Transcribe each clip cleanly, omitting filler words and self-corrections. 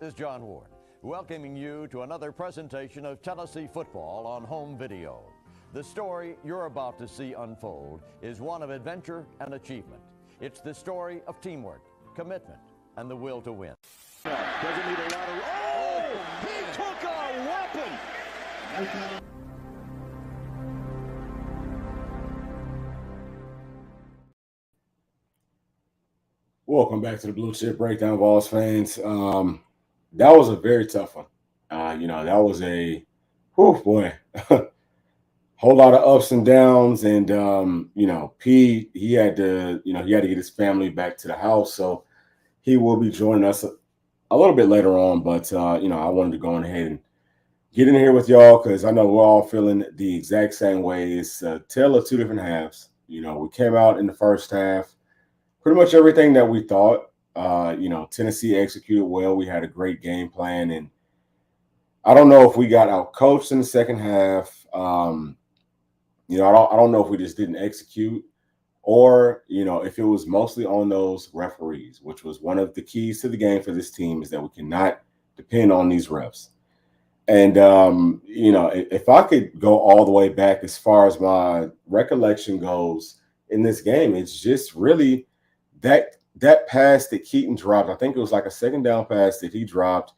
This is John Ward, welcoming you to another presentation of Tennessee football on home video. The story you're about to see unfold is one of adventure and achievement. It's the story of teamwork, commitment, and the will to win. Doesn't need a lot of... Oh! He took a weapon! Welcome back to the Blue Chip Breakdown, Vols fans. That was a very tough one. That was a, whole lot of ups and downs. And, P, he had to get his family back to the house. So he will be joining us a little bit later on. But, I wanted to go on ahead and get in here with y'all because I know we're all feeling the exact same way. It's a tale of two different halves. We came out in the first half. Pretty much everything that we thought. Tennessee executed well. We had a great game plan, and I don't know if we got out coached in the second half. I don't know if we just didn't execute, or if it was mostly on those referees, which was one of the keys to the game for this team, is that we cannot depend on these refs. And if I could go all the way back as far as my recollection goes in this game, it's just really that pass that Keaton dropped. I think it was like a second down pass that he dropped.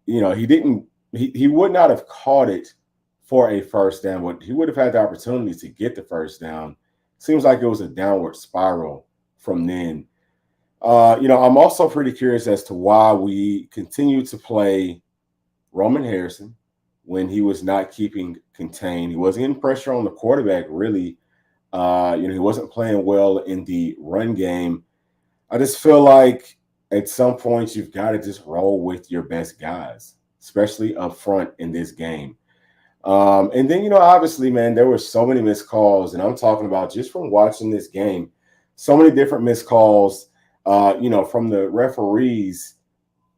He would not have caught it for a first down, but he would have had the opportunity to get the first down. Seems like it was a downward spiral from then. I'm also pretty curious as to why we continue to play Roman Harrison when he was not keeping contained. He wasn't getting pressure on the quarterback, really. He wasn't playing well in the run game. I just feel like at some point you've got to just roll with your best guys, especially up front in this game. And then, obviously, man, there were so many missed calls, and I'm talking about just from watching this game, so many different missed calls, from the referees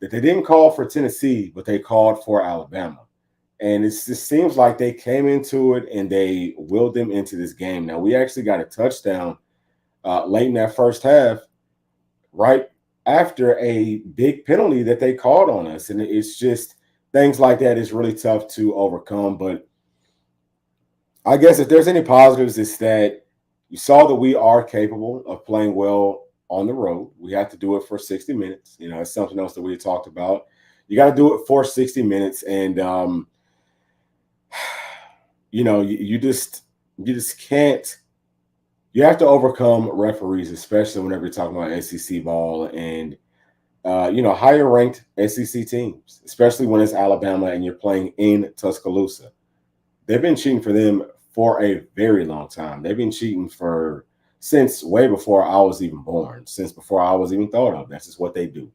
that they didn't call for Tennessee, but they called for Alabama. And it just seems like they came into it and they willed them into this game. Now, we actually got a touchdown late in that first half, right after a big penalty that they called on us. And it's just things like that is really tough to overcome. But I guess if there's any positives, it's that you saw that we are capable of playing well on the road. We have to do it for 60 minutes. It's something else that we had talked about. You got to do it for 60 minutes. And, you just can't. You have to overcome referees, especially whenever you're talking about SEC ball and higher ranked SEC teams, especially when it's Alabama and you're playing in Tuscaloosa. They've been cheating for them for a very long time. They've been cheating since way before I was even born, since before I was even thought of. That's just what they do.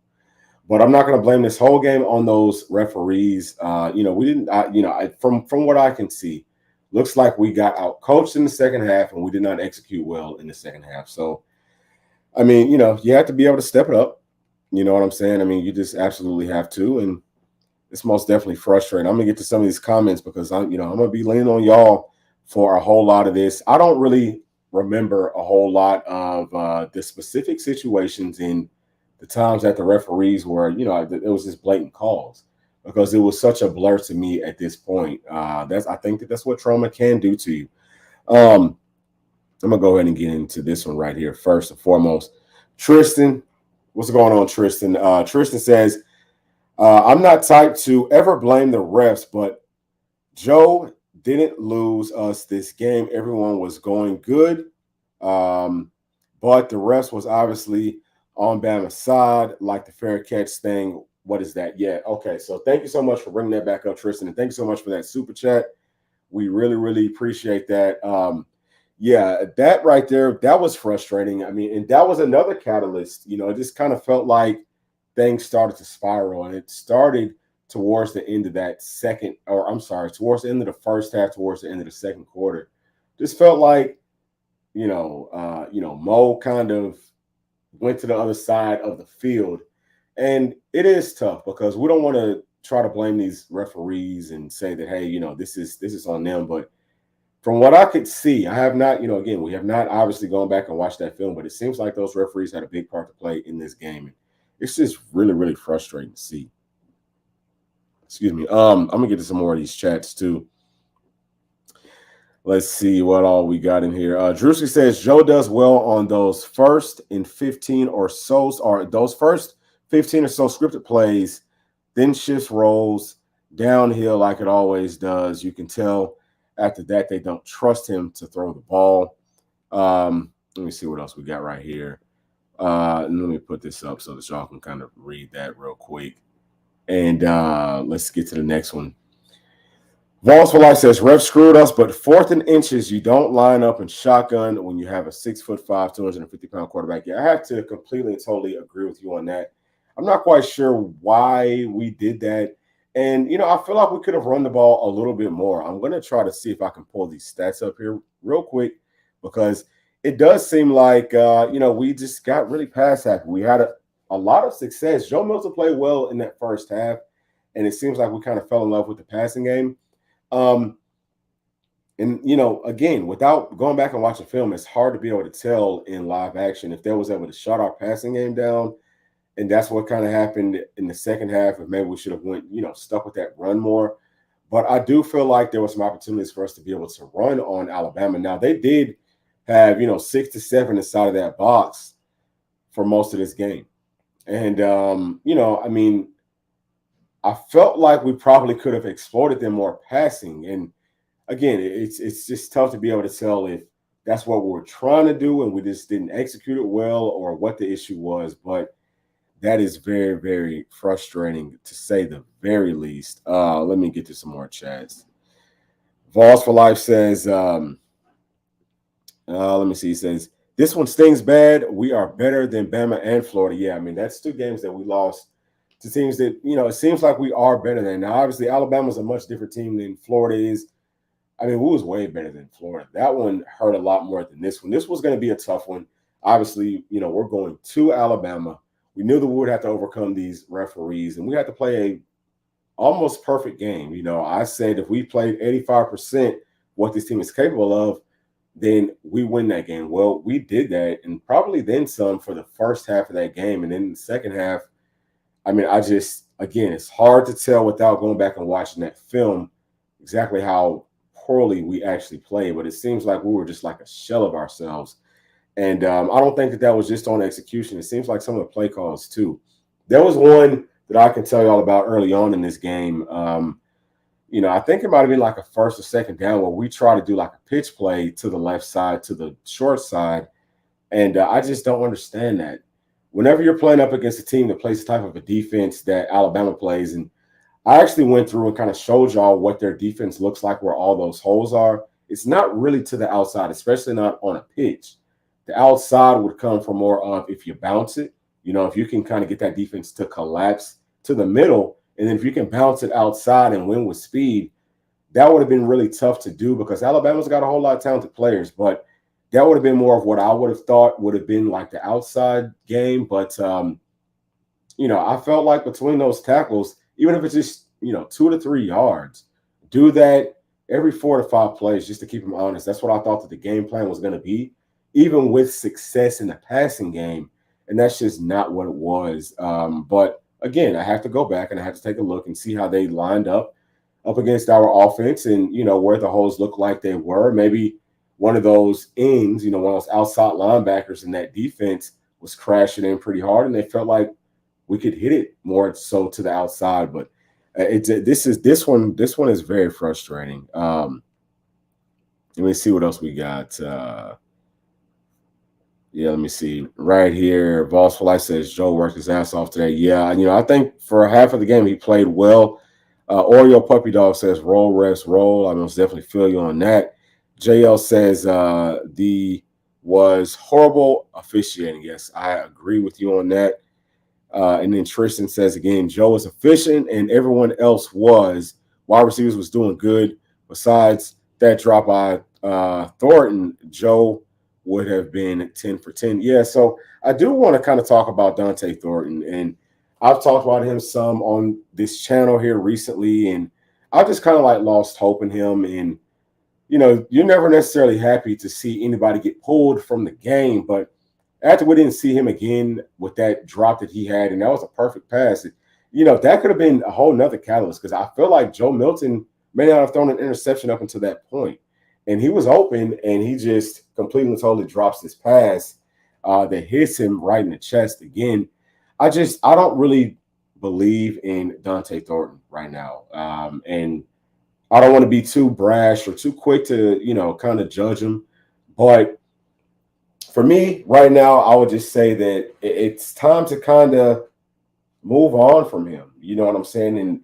But I'm not going to blame this whole game on those referees. We didn't. From what I can see, looks like we got out coached in the second half, and we did not execute well in the second half. So, you have to be able to step it up. You know what I'm saying? You just absolutely have to, and it's most definitely frustrating. I'm gonna get to some of these comments because I'm gonna be leaning on y'all for a whole lot of this. I don't really remember a whole lot of the specific situations in the times that the referees were, it was just blatant calls because it was such a blur to me at this point. I think that's what trauma can do to you. I'm gonna go ahead and get into this one right here first and foremost. Tristan, what's going on, Tristan? Tristan says, I'm not typed to ever blame the refs, but Joe didn't lose us this game. Everyone was going good, but the refs was obviously on Bama's side, like the fair catch thing. What is that? Yeah. Okay. So thank you so much for bringing that back up, Tristan. And thank you so much for that super chat. We really, really appreciate that. That right there, that was frustrating. And that was another catalyst. It just kind of felt like things started to spiral, and it started towards the end of towards the end of the first half, towards the end of the second quarter. Just felt like, Mo kind of went to the other side of the field. And it is tough because we don't want to try to blame these referees and say that, hey, this is on them. But from what I could see, I have not, again, we have not obviously gone back and watched that film, but it seems like those referees had a big part to play in this game. And it's just really, really frustrating to see. Excuse me. I'm gonna get to some more of these chats too. Let's see what all we got in here. Drewski says Joe does well on those first and 15 or so, or those first 15 or so scripted plays, then shifts roles downhill like it always does. You can tell after that they don't trust him to throw the ball. Let me see what else we got right here. Let me put this up so that y'all can kind of read that real quick. And let's get to the next one. Vols for Life says, Ref screwed us, but 4th and inches, you don't line up in shotgun when you have a 6'5", 250-pound quarterback. Yeah, I have to completely and totally agree with you on that. I'm not quite sure why we did that. And, I feel like we could have run the ball a little bit more. I'm going to try to see if I can pull these stats up here real quick because it does seem like, we just got really pass happy. We had a lot of success. Joe Milton played well in that first half, and it seems like we kind of fell in love with the passing game. Again, without going back and watching film, it's hard to be able to tell in live action if they was able to shut our passing game down. And that's what kind of happened in the second half. If maybe we should have stuck with that run more. But I do feel like there were some opportunities for us to be able to run on Alabama. Now, they did have, 6 to 7 inside of that box for most of this game. And, I felt like we probably could have exploited them more passing. And again, it's just tough to be able to tell if that's what we were trying to do and we just didn't execute it well or what the issue was. But that is very, very frustrating to say the very least. Let me get to some more chats. Vols for Life says, let me see. He says, this one stings bad. We are better than Bama and Florida. Yeah, that's 2 games that we lost to teams that, it seems like we are better than. Now, obviously, Alabama's a much different team than Florida is. We was way better than Florida. That one hurt a lot more than this one. This was going to be a tough one. Obviously, we're going to Alabama. We knew that we would have to overcome these referees, and we had to play a almost perfect game. I said if we played 85% what this team is capable of, then we win that game. Well, we did that, and probably then some for the first half of that game. And then the second half, it's hard to tell without going back and watching that film exactly how poorly we actually played. But it seems like we were just like a shell of ourselves. And I don't think that was just on execution. It seems like some of the play calls too. There was one that I can tell you all about early on in this game. I think it might have been like a first or second down where we try to do like a pitch play to the left side, to the short side. And I just don't understand that. Whenever you're playing up against a team that plays the type of a defense that Alabama plays, and I actually went through and kind of showed y'all what their defense looks like, where all those holes are. It's not really to the outside, especially not on a pitch. The outside would come from more of if you bounce it, if you can kind of get that defense to collapse to the middle, and then if you can bounce it outside and win with speed, that would have been really tough to do because Alabama's got a whole lot of talented players, but that would have been more of what I would have thought would have been like the outside game. But, I felt like between those tackles, even if it's just, 2 to 3 yards, do that every 4 to 5 plays just to keep them honest. That's what I thought that the game plan was going to be, even with success in the passing game. And that's just not what it was. But again, I have to go back and I have to take a look and see how they lined up against our offense and, where the holes look like they were. Maybe one of those ends, one of those outside linebackers in that defense was crashing in pretty hard, and they felt like we could hit it more so to the outside. But this one is very frustrating. Let me see what else we got. Let me see right here. Vols for Life says Joe worked his ass off today. Yeah, I think for half of the game he played well. Oreo Puppy Dog says roll, rest, roll. I most definitely feel you on that. JL says was horrible officiating. Yes, I agree with you on that. And then Tristan says again, Joe was efficient and everyone else was. Wide receivers was doing good. Besides that drop by Thornton, Joe would have been 10 for 10. Yeah, so I do want to kind of talk about Dante Thornton. And I've talked about him some on this channel here recently. And I just kind of like lost hope in him. And you're never necessarily happy to see anybody get pulled from the game, but after we didn't see him again with that drop that he had, and that was a perfect pass, that could have been a whole nother catalyst because I feel like Joe Milton may not have thrown an interception up until that point. And he was open, and he just completely and totally drops this pass that hits him right in the chest again. I don't really believe in Dante Thornton right now. And I don't want to be too brash or too quick to, kind of judge him. But for me right now, I would just say that it's time to kind of move on from him. You know what I'm saying? And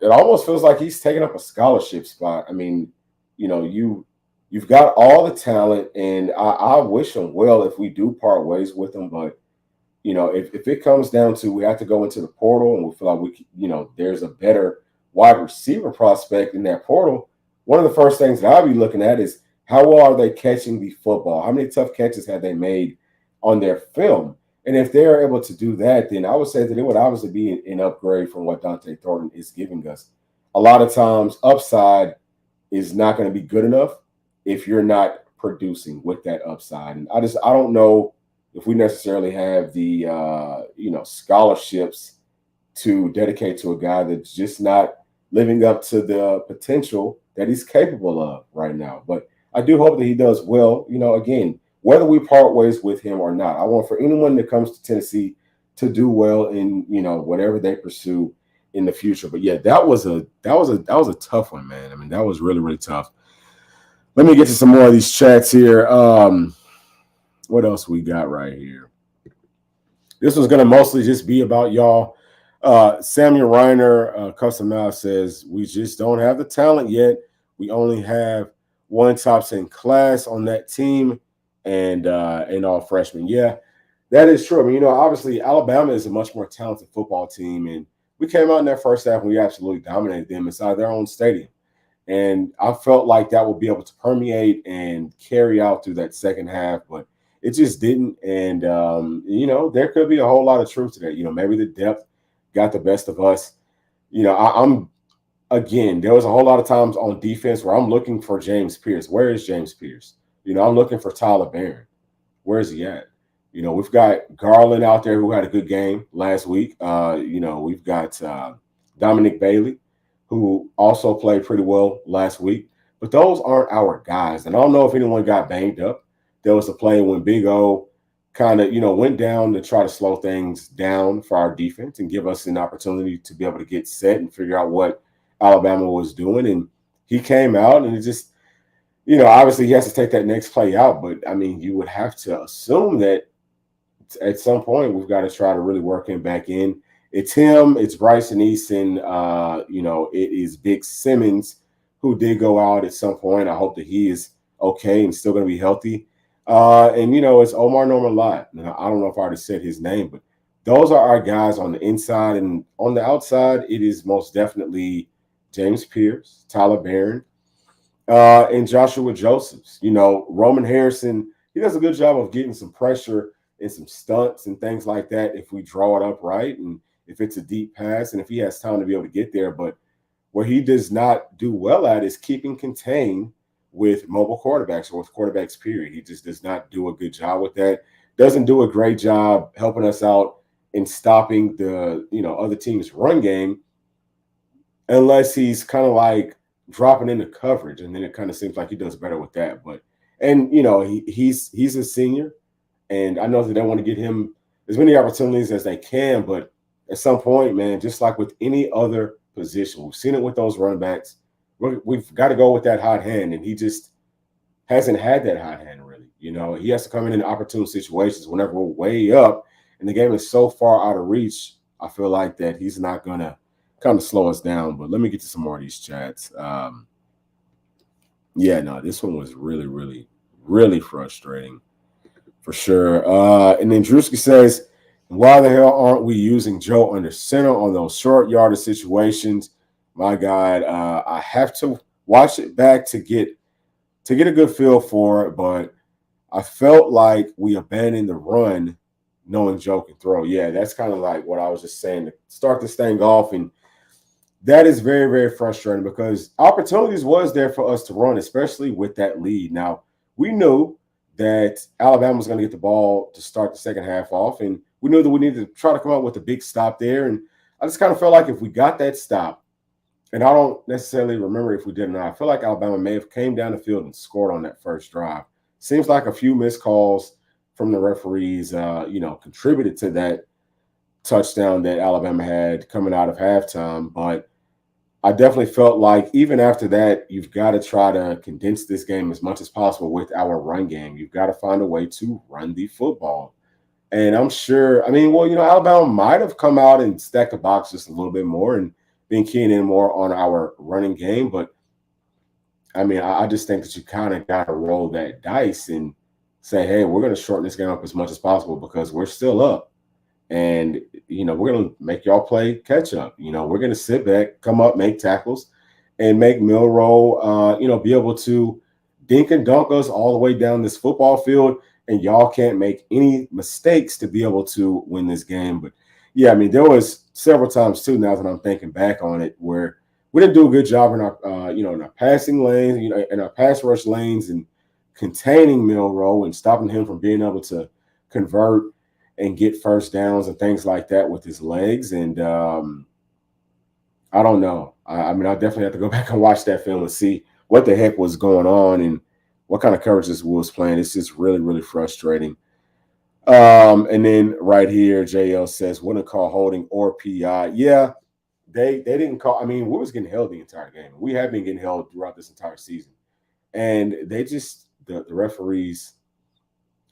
it almost feels like he's taking up a scholarship spot. I mean, you've got all the talent, and I wish him well if we do part ways with him. But if it comes down to we have to go into the portal and we feel like there's a better wide receiver prospect in that portal, one of the first things that I'll be looking at is how well are they catching the football? How many tough catches have they made on their film? And if they're able to do that, then I would say that it would obviously be an upgrade from what Dante Thornton is giving us. A lot of times, upside is not going to be good enough if you're not producing with that upside. And I don't know if we necessarily have the scholarships to dedicate to a guy that's just not living up to the potential that he's capable of right now. But I do hope that he does well. Again, whether we part ways with him or not, I want for anyone that comes to Tennessee to do well in whatever they pursue in the future. But yeah, that was a tough one, man. I mean, that was really, really tough. Let me get to some more of these chats here. What else we got right here? This was going to mostly just be about y'all. Samuel Reiner, Custom Mouth says, we just don't have the talent yet. We only have one top 10 class on that team and all freshmen. Yeah, that is true. I mean, obviously Alabama is a much more talented football team, and we came out in that first half and we absolutely dominated them inside their own stadium. And I felt like that would be able to permeate and carry out through that second half, but it just didn't. And, there could be a whole lot of truth to that. Maybe the depth got the best of us. Again, there was a whole lot of times on defense where I'm looking for James Pierce. Where is James Pierce? I'm looking for Tyler Barron. Where is he at? We've got Garland out there who had a good game last week. We've got Dominic Bailey, who also played pretty well last week. But those aren't our guys. And I don't know if anyone got banged up. There was a play when Big O kind of, went down to try to slow things down for our defense and give us an opportunity to be able to get set and figure out what Alabama was doing. And he came out and it just, obviously he has to take that next play out. But, I mean, you would have to assume that at some point we've got to try to really work him back in. It's him, it's Bryson Easton, it is Big Simmons who did go out at some point. I hope that he is okay and still going to be healthy. It's Omar Norman Lott. Now, I don't know if I already said his name, but those are our guys on the inside. And on the outside, it is most definitely James Pierce, Tyler Barron, and Joshua Josephs. Roman Harrison, he does a good job of getting some pressure and some stunts and things like that if we draw it up right and if it's a deep pass and if he has time to be able to get there. But where he does not do well at is keeping contained with mobile quarterbacks or with quarterbacks, period. He just does not do a good job with that. Doesn't do a great job helping us out in stopping the, other team's run game unless he's kind of like dropping into coverage. And then it kind of seems like he does better with that. But, he's a senior. And I know that they want to get him as many opportunities as they can, but at some point, man, just like with any other position, we've seen it with those running backs. We've got to go with that hot hand, and he just hasn't had that hot hand really. He has to come in opportune situations whenever we're way up, and the game is so far out of reach. I feel like that he's not going to kind of slow us down. But let me get to some more of these chats. This one was really, really, really frustrating. For sure. And then Drewski says, why the hell aren't we using Joe under center on those short yardage situations? My God, I have to watch it back to get a good feel for it, but I felt like we abandoned the run knowing Joe can throw. Yeah, that's kind of like what I was just saying to start this thing off. And that is very, very frustrating because opportunities was there for us to run, especially with that lead. Now, we knew that Alabama was going to get the ball to start the second half off. And we knew that we needed to try to come out with a big stop there. And I just kind of felt like if we got that stop, and I don't necessarily remember if we did or not. I feel like Alabama may have came down the field and scored on that first drive. Seems like a few missed calls from the referees, contributed to that touchdown that Alabama had coming out of halftime. But I definitely felt like even after that, you've got to try to condense this game as much as possible with our run game. You've got to find a way to run the football. And I'm sure, Alabama might have come out and stacked the box just a little bit more and been keying in more on our running game. But, I just think that you kind of got to roll that dice and say, hey, we're going to shorten this game up as much as possible because we're still up. And, we're going to make y'all play catch up. We're going to sit back, come up, make tackles, and make Milroe, be able to dink and dunk us all the way down this football field. And y'all can't make any mistakes to be able to win this game. But, yeah, there was several times, too, now that I'm thinking back on it, where we didn't do a good job in our, in our passing lanes, in our pass rush lanes and containing Milroe and stopping him from being able to convert and get first downs and things like that with his legs. And I don't know. I definitely have to go back and watch that film and see what the heck was going on and what kind of coverage this was playing. It's just really, really frustrating. And then right here, JL says, wouldn't call holding or PI. Yeah, they didn't call. We was getting held the entire game. We have been getting held throughout this entire season. And they just, the referees,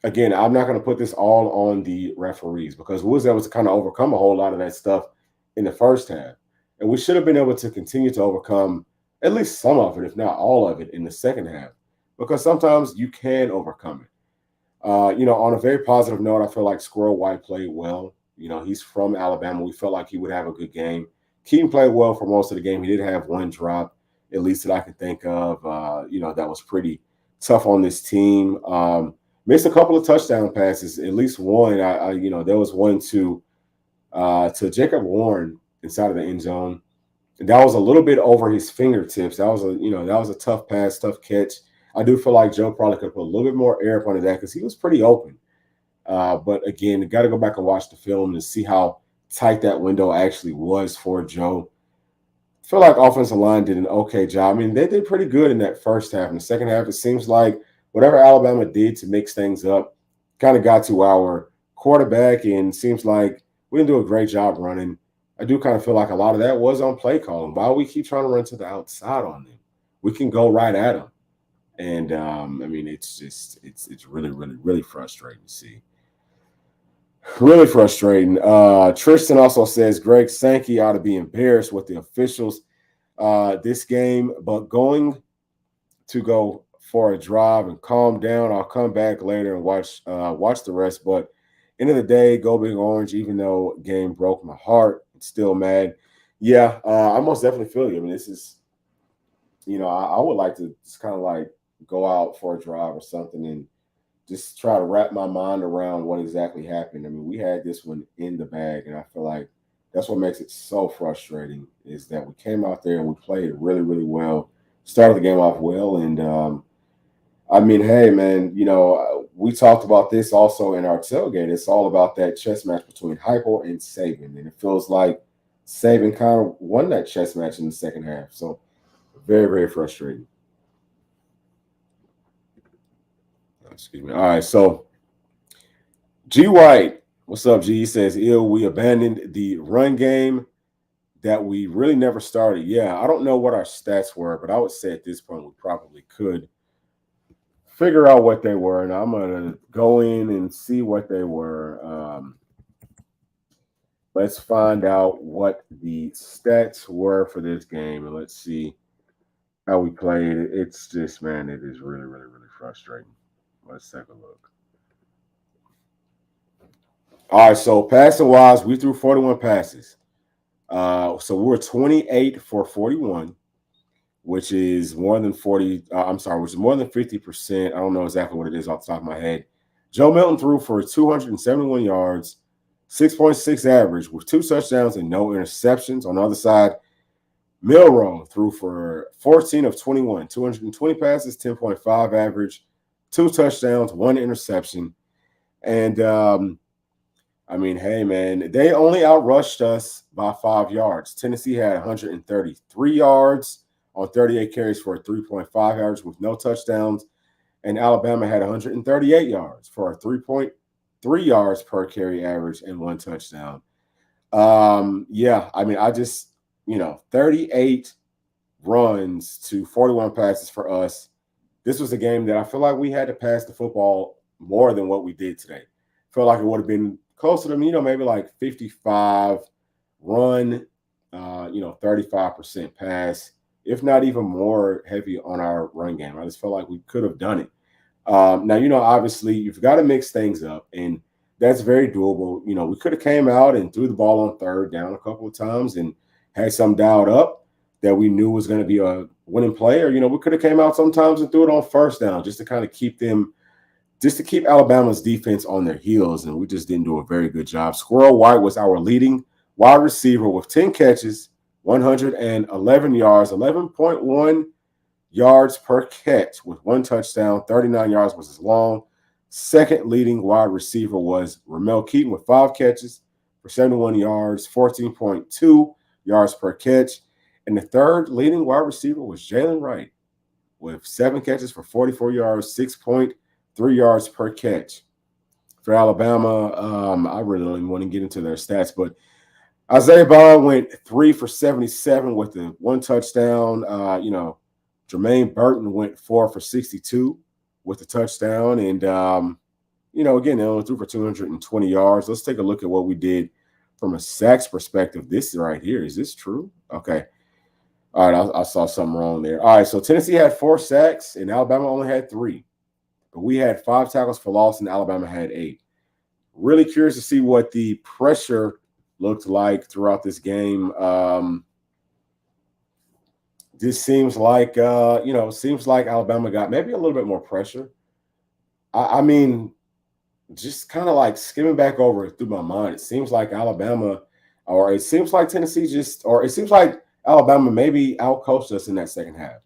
again, I'm not going to put this all on the referees because we was able to kind of overcome a whole lot of that stuff in the first half. And we should have been able to continue to overcome at least some of it, if not all of it, in the second half. Because sometimes you can overcome it. On a very positive note, I feel like Squirrel White played well. He's from Alabama. We felt like he would have a good game. Keaton played well for most of the game. He did have one drop, at least that I can think of, that was pretty tough on this team. Missed a couple of touchdown passes, at least one. There was one to Jacob Warren inside of the end zone. And that was a little bit over his fingertips. That was a tough pass, tough catch. I do feel like Joe probably could put a little bit more air up under that because he was pretty open. But again, got to go back and watch the film to see how tight that window actually was for Joe. I feel like offensive line did an okay job. They did pretty good in that first half. In the second half, it seems like whatever Alabama did to mix things up kind of got to our quarterback, and seems like we didn't do a great job running. I do kind of feel like a lot of that was on play calling. Why we keep trying to run to the outside on them? We can go right at them. And, it's really, really, really frustrating to see. Really frustrating. Tristan also says Greg Sankey ought to be embarrassed with the officials this game, but going to go for a drive and calm down. I'll come back later and watch the rest. But end of the day, go Big Orange, even though game broke my heart. It's still mad. Yeah, I most definitely feel you. This is, I would like to just kind of like go out for a drive or something and just try to wrap my mind around what exactly happened. We had this one in the bag, and I feel like that's what makes it so frustrating is that we came out there and we played really, really well, started the game off well. And, hey, man, we talked about this also in our tailgate. It's all about that chess match between Heupel and Saban, and it feels like Saban kind of won that chess match in the second half. So very, very frustrating. Excuse me. All right, so G White, what's up, G? He says, we abandoned the run game that we really never started. Yeah, I don't know what our stats were, but I would say at this point we probably could figure out what they were, and I'm going to go in and see what they were. Let's find out what the stats were for this game, and let's see how we played. It's just, man, it is really, really, really frustrating. Let's take a look. All right, so passing-wise, we threw 41 passes. So we were 28 for 41, which is more than 40. Which is more than 50%. I don't know exactly what it is off the top of my head. Joe Milton threw for 271 yards, 6.6 average with 2 touchdowns and no interceptions. On the other side, Milroe threw for 14 of 21, 220 passes, 10.5 average, 2 touchdowns, 1 interception. And I mean, hey, man, they only outrushed us by 5 yards. Tennessee had 133 yards on 38 carries for 3.5 yards with no touchdowns. And Alabama had 138 yards for a 3.3 yards per carry average and 1 touchdown. Yeah, I mean, 38 runs to 41 passes for us. This was a game that I feel like we had to pass the football more than what we did today. Felt like it would have been closer to, maybe like 55 run, 35% pass, if not even more heavy on our run game. I just felt like we could have done it. Now, obviously, you've got to mix things up, and that's very doable. We could have came out and threw the ball on third down a couple of times and had some dialed up that we knew was going to be a winning play. Or, we could have came out sometimes and threw it on first down just to kind of keep Alabama's defense on their heels, and we just didn't do a very good job. Squirrel White was our leading wide receiver with 10 catches, 111 yards, 11.1 yards per catch with 1 touchdown. 39 yards was his long. Second leading wide receiver was Ramel Keaton with 5 catches for 71 yards, 14.2 yards per catch. And the third leading wide receiver was Jalen Wright with 7 catches for 44 yards, 6.3 yards per catch. For Alabama, I really don't even want to get into their stats, but Isaiah Bond went 3 for 77 with the 1 touchdown. Jermaine Burton went 4 for 62 with a touchdown. And, again, they only threw for 220 yards. Let's take a look at what we did from a sacks perspective. This right here, is this true? Okay. All right, I saw something wrong there. All right, so Tennessee had 4 sacks, and Alabama only had 3. But we had 5 tackles for loss, and Alabama had 8. Really curious to see what the pressure looked like throughout this game. This seems like, Alabama got maybe a little bit more pressure. I mean, just kind of like skimming back over it through my mind, it seems like Alabama, or it seems like Tennessee it seems like Alabama maybe outcoached us in that second half.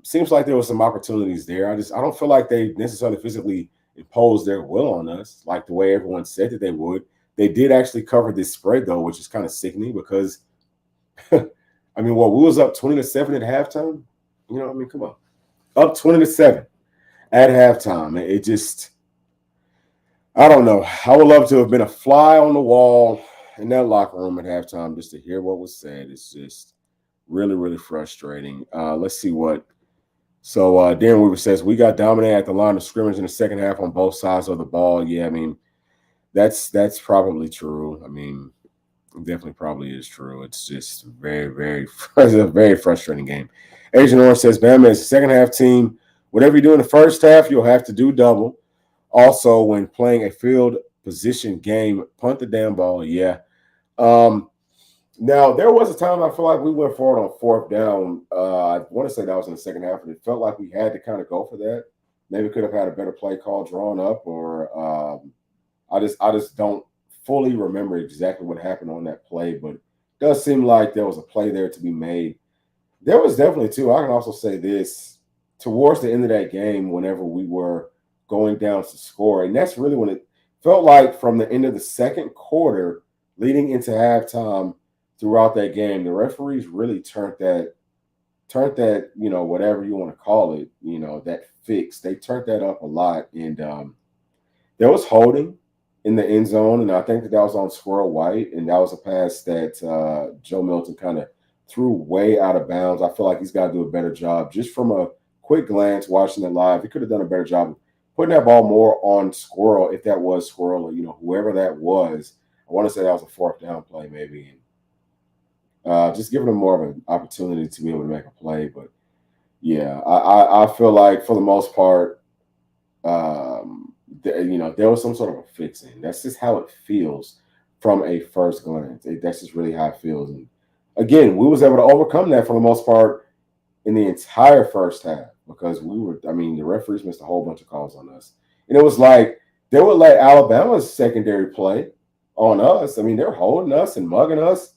Seems like there was some opportunities there. I don't feel like they necessarily physically imposed their will on us like the way everyone said that they would. They did actually cover this spread, though, which is kind of sickening because, we was up 20-7 at halftime. Come on. Up 20-7 at halftime. It just, I don't know. I would love to have been a fly on the wall in that locker room at halftime just to hear what was said. It's just really, really frustrating. Let's see what. So Darren Weaver says, we got dominated at the line of scrimmage in the second half on both sides of the ball. Yeah, that's probably true. It definitely probably is true. It's just very, very, it's a very frustrating game. Agent Orange says, Bama is a second half team. Whatever you do in the first half, you'll have to do double. Also, when playing a field position game, punt the damn ball. Yeah. Now, there was a time I feel like we went forward on fourth down. I want to say that was in the second half, and it felt like we had to kind of go for that. Maybe could have had a better play call drawn up, or I just don't fully remember exactly what happened on that play, but it does seem like there was a play there to be made. There was definitely too. I can also say this towards the end of that game, whenever we were going down to score, and that's really when it felt like from the end of the second quarter leading into halftime throughout that game, the referees really turned that, whatever you want to call it, that fix. They turned that up a lot, and there was holding in the end zone, and I think that was on Squirrel White, and that was a pass that Joe Milton kind of threw way out of bounds. I feel like he's got to do a better job. Just from a quick glance, watching it live, he could have done a better job of putting that ball more on Squirrel, if that was Squirrel, or whoever that was. I want to say that was a fourth down play, maybe. Just giving him more of an opportunity to be able to make a play. But yeah, I feel like for the most part, there was some sort of a fixing. That's just how it feels from a first glance. That's just really how it feels. And again, we was able to overcome that for the most part in the entire first half, because the referees missed a whole bunch of calls on us. And it was like they would let Alabama's secondary play on us. They're holding us and mugging us,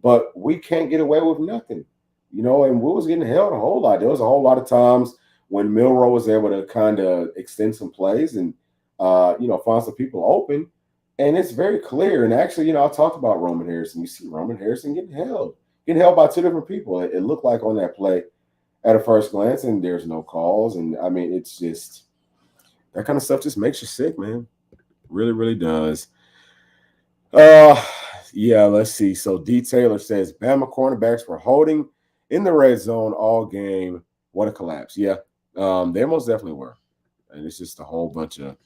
but we can't get away with nothing, and we was getting held a whole lot. There was a whole lot of times when Milroe was able to kind of extend some plays and, find some people open. And it's very clear. And actually, I talked about Roman Harrison. You see Roman Harrison getting held by two different people. It looked like on that play at a first glance, and there's no calls. And I mean, it's just that kind of stuff just makes you sick, man. Really, really does. Yeah, let's see. So D. Taylor says Bama cornerbacks were holding in the red zone all game. What a collapse. Yeah. They most definitely were. And it's just a whole bunch of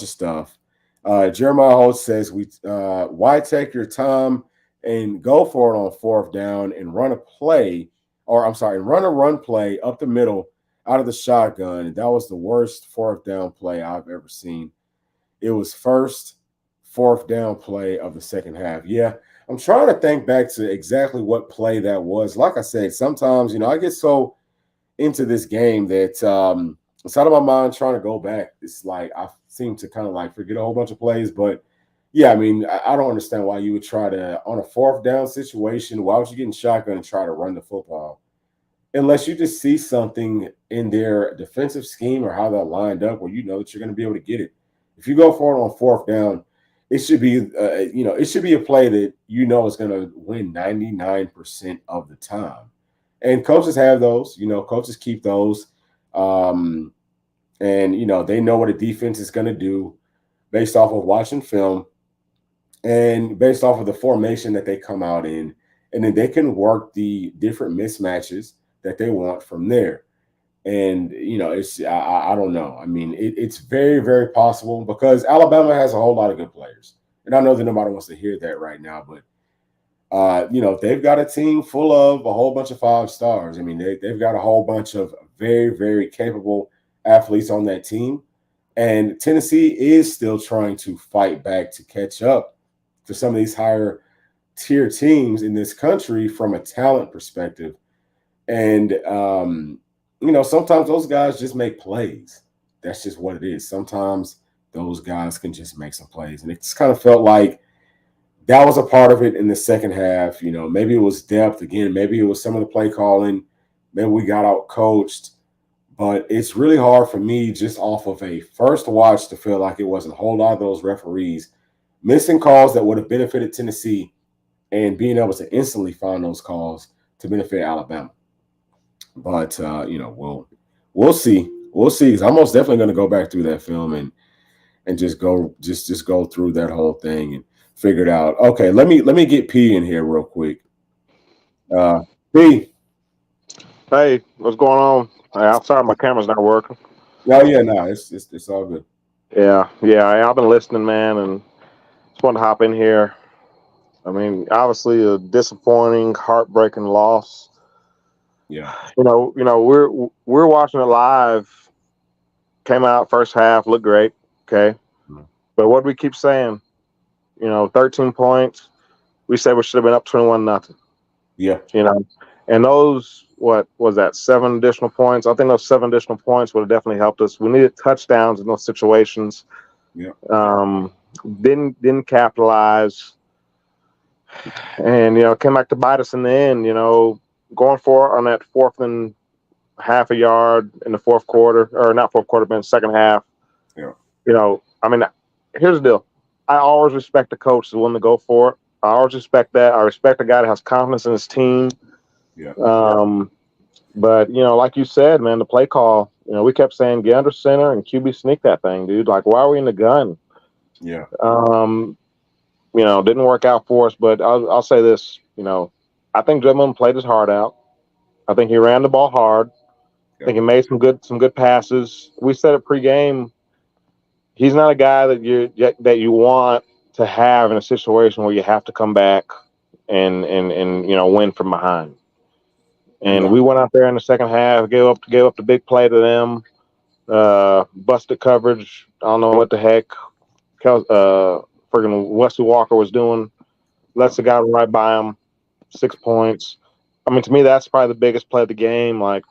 stuff. Jeremiah Holtz says why take your time and go for it on fourth down and run a run play up the middle out of the shotgun. And that was the worst fourth down play I've ever seen. It was fourth down play of the second half. Yeah, I'm trying to think back to exactly what play that was. Like I said, sometimes, I get so into this game that it's out of my mind trying to go back. It's like I seem to kind of like forget a whole bunch of plays. But yeah, I mean, I don't understand why you would try to, on a fourth down situation, why would you get in shotgun and try to run the football? Unless you just see something in their defensive scheme or how they're lined up where you know that you're going to be able to get it. If you go for it on fourth down, it should be, it should be a play that is going to win 99% of the time. And coaches have those. Coaches keep those. And, they know what a defense is going to do based off of watching film and based off of the formation that they come out in. And then they can work the different mismatches that they want from there. And, it's I don't know. I mean, it's very, very possible because Alabama has a whole lot of good players. And I know that nobody wants to hear that right now, but, they've got a team full of a whole bunch of 5 stars. I mean, they've got a whole bunch of very, very capable athletes on that team. And Tennessee is still trying to fight back to catch up to some of these higher tier teams in this country from a talent perspective. And, sometimes those guys just make plays. That's just what it is. Sometimes those guys can just make some plays. And it just kind of felt like that was a part of it in the second half. Maybe it was depth again. Maybe it was some of the play calling. Maybe we got out coached. But it's really hard for me just off of a first watch to feel like it wasn't a whole lot of those referees missing calls that would have benefited Tennessee and being able to instantly find those calls to benefit Alabama. But we'll see. We'll see. Because I'm most definitely going to go back through that film and just go through that whole thing and figure it out. Okay, let me get P in here real quick. P. Hey, what's going on? I'm sorry my camera's not working. Oh yeah, no, it's all good. Yeah, I've been listening, man, and just wanted to hop in here. I mean, obviously a disappointing, heartbreaking loss. Yeah. We're watching it live. Came out first half, looked great. Okay. Mm-hmm. But what do we keep saying? 13 points. We said we should have been up 21-0. Yeah. And those, what was that, 7 additional points? I think those 7 additional points would have definitely helped us. We needed touchdowns in those situations. Yeah. Didn't capitalize. And, came back to bite us in the end, going for it on that 4th and half a yard in the fourth quarter, or not fourth quarter, but in the second half. Yeah. I mean, here's the deal. I always respect the coach that's willing to go for it. I always respect that. I respect the guy that has confidence in his team. Yeah. But, like you said, man, the play call, we kept saying get under center and QB sneak that thing, dude. Like, why are we in the gun? Yeah. Didn't work out for us, but I'll say this, I think Jalen played his heart out. I think he ran the ball hard. Yeah. I think he made some good passes. We said it pregame. He's not a guy that you want to have in a situation where you have to come back and win from behind. And we went out there in the second half, gave up the big play to them, busted coverage. I don't know what the heck friggin' Wesley Walker was doing. Lets the guy right by him, 6 points. I mean, to me, that's probably the biggest play of the game. Like,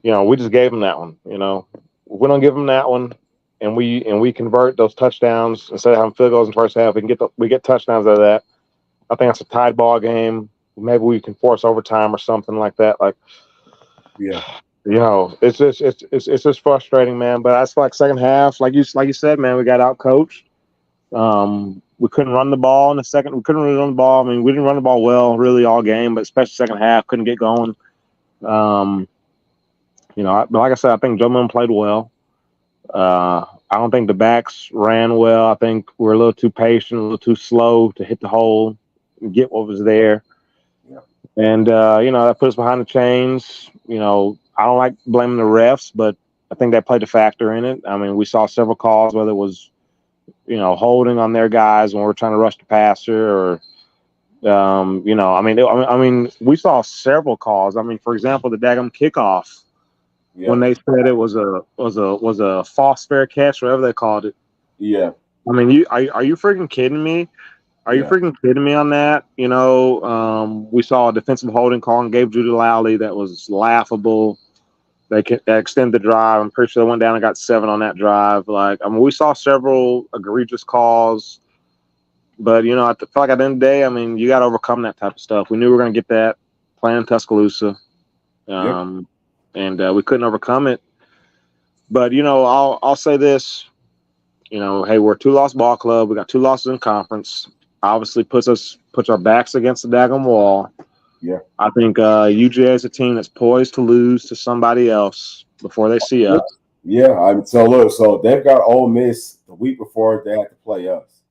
we just gave him that one. If we don't give him that one, and we convert those touchdowns instead of having field goals in the first half, we get touchdowns out of that. I think that's a tied ball game. Maybe we can force overtime or something like that. Like, yeah, it's just frustrating, man. But that's like second half, like you said, man, we got out coached. We couldn't run the ball in the second. We couldn't really run the ball. I mean, we didn't run the ball well really all game, but especially second half, couldn't get going. But like I said, I think Joe Milton played well. I don't think the backs ran well. I think we're a little too patient, a little too slow to hit the hole and get what was there. Yeah. And, that put us behind the chains. I don't like blaming the refs, but I think that played a factor in it. I mean, we saw several calls, whether it was, holding on their guys when we're trying to rush the passer or, we saw several calls. I mean, for example, the daggum kickoff. Yeah. When they said it was a false fair catch, whatever they called it. Yeah. I mean, are you freaking kidding me? Are you freaking kidding me on that? We saw a defensive holding call and gave Judy Lowley that was laughable. They extended the drive. I'm pretty sure they went down and got 7 on that drive. We saw several egregious calls, but I feel like at the end of the day, I mean, you got to overcome that type of stuff. We knew we were going to get that playing in Tuscaloosa. And we couldn't overcome it. But I'll say this, hey, we're a 2-loss ball club. We got 2 losses in conference. Obviously puts our backs against the daggum wall. Yeah. I think UGA is a team that's poised to lose to somebody else before they see us. Yeah. So they've got Ole Miss the week before they have to play us.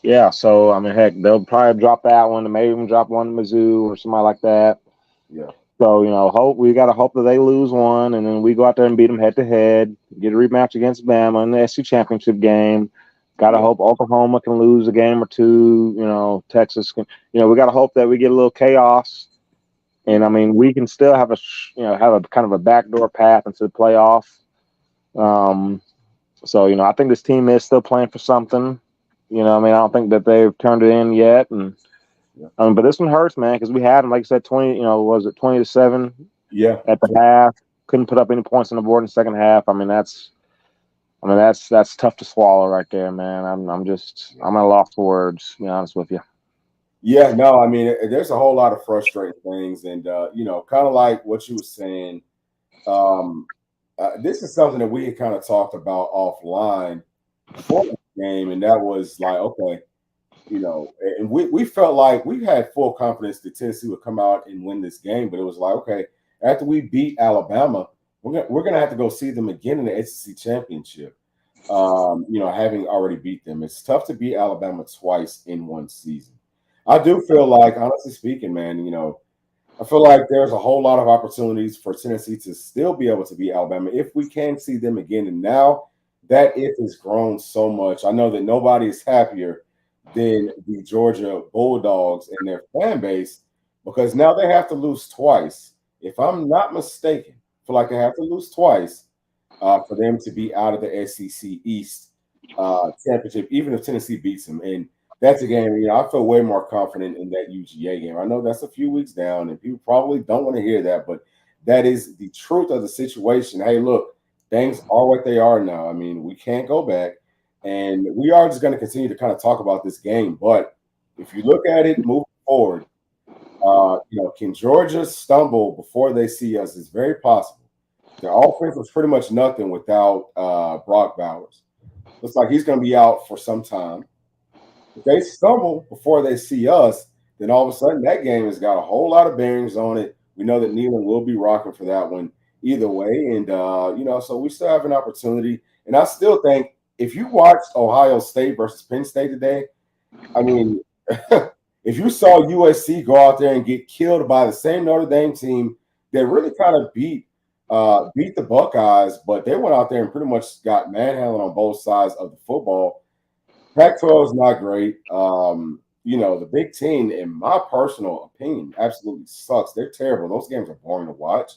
Yeah. So I mean, heck, they'll probably drop that one, and maybe even drop one to Mizzou or somebody like that. Yeah. So, we got to hope that they lose one, and then we go out there and beat them head-to-head, get a rematch against Bama in the SEC championship game. Got to hope Oklahoma can lose a game or two. Texas can. We got to hope that we get a little chaos, and I mean, we can still have a kind of a backdoor path into the playoff. So I think this team is still playing for something. I don't think that they've turned it in yet, and. But this one hurts, man, because we had them, like I said, 20. Was it 20-7? Yeah. At the half, couldn't put up any points on the board in the second half. That's tough to swallow right there, man. I'm at a loss for words, to be honest with you. Yeah, no, I mean, there's a whole lot of frustrating things, and kind of like what you were saying. This is something that we had kind of talked about offline before the game, and that was like, okay. And we felt like we had full confidence that Tennessee would come out and win this game, but it was like, okay, after we beat Alabama, we're gonna have to go see them again in the SEC championship. Having already beat them, it's tough to beat Alabama twice in one season. I do feel like, honestly speaking, man, I feel like there's a whole lot of opportunities for Tennessee to still be able to beat Alabama if we can see them again. And now that if has grown so much, I know that nobody is happier than the Georgia Bulldogs and their fan base, because now they have to lose twice. If I'm not mistaken, I feel like they have to lose twice for them to be out of the SEC East championship, even if Tennessee beats them. And that's a game, I feel way more confident in that UGA game. I know that's a few weeks down, and people probably don't want to hear that, but that is the truth of the situation. Hey, look, things are what they are now. I mean, we can't go back. And we are just going to continue to kind of talk about this game. But if you look at it moving forward, can Georgia stumble before they see us? It's very possible. Their offense was pretty much nothing without Brock Bowers. Looks like he's going to be out for some time. If they stumble before they see us, then all of a sudden that game has got a whole lot of bearings on it. We know that Neyland will be rocking for that one either way. And, so we still have an opportunity. And I still think, if you watched Ohio State versus Penn State today, I mean, if you saw USC go out there and get killed by the same Notre Dame team that really kind of beat the Buckeyes, but they went out there and pretty much got manhandled on both sides of the football. Pac-12 is not great. The Big Ten, in my personal opinion, absolutely sucks. They're terrible. Those games are boring to watch.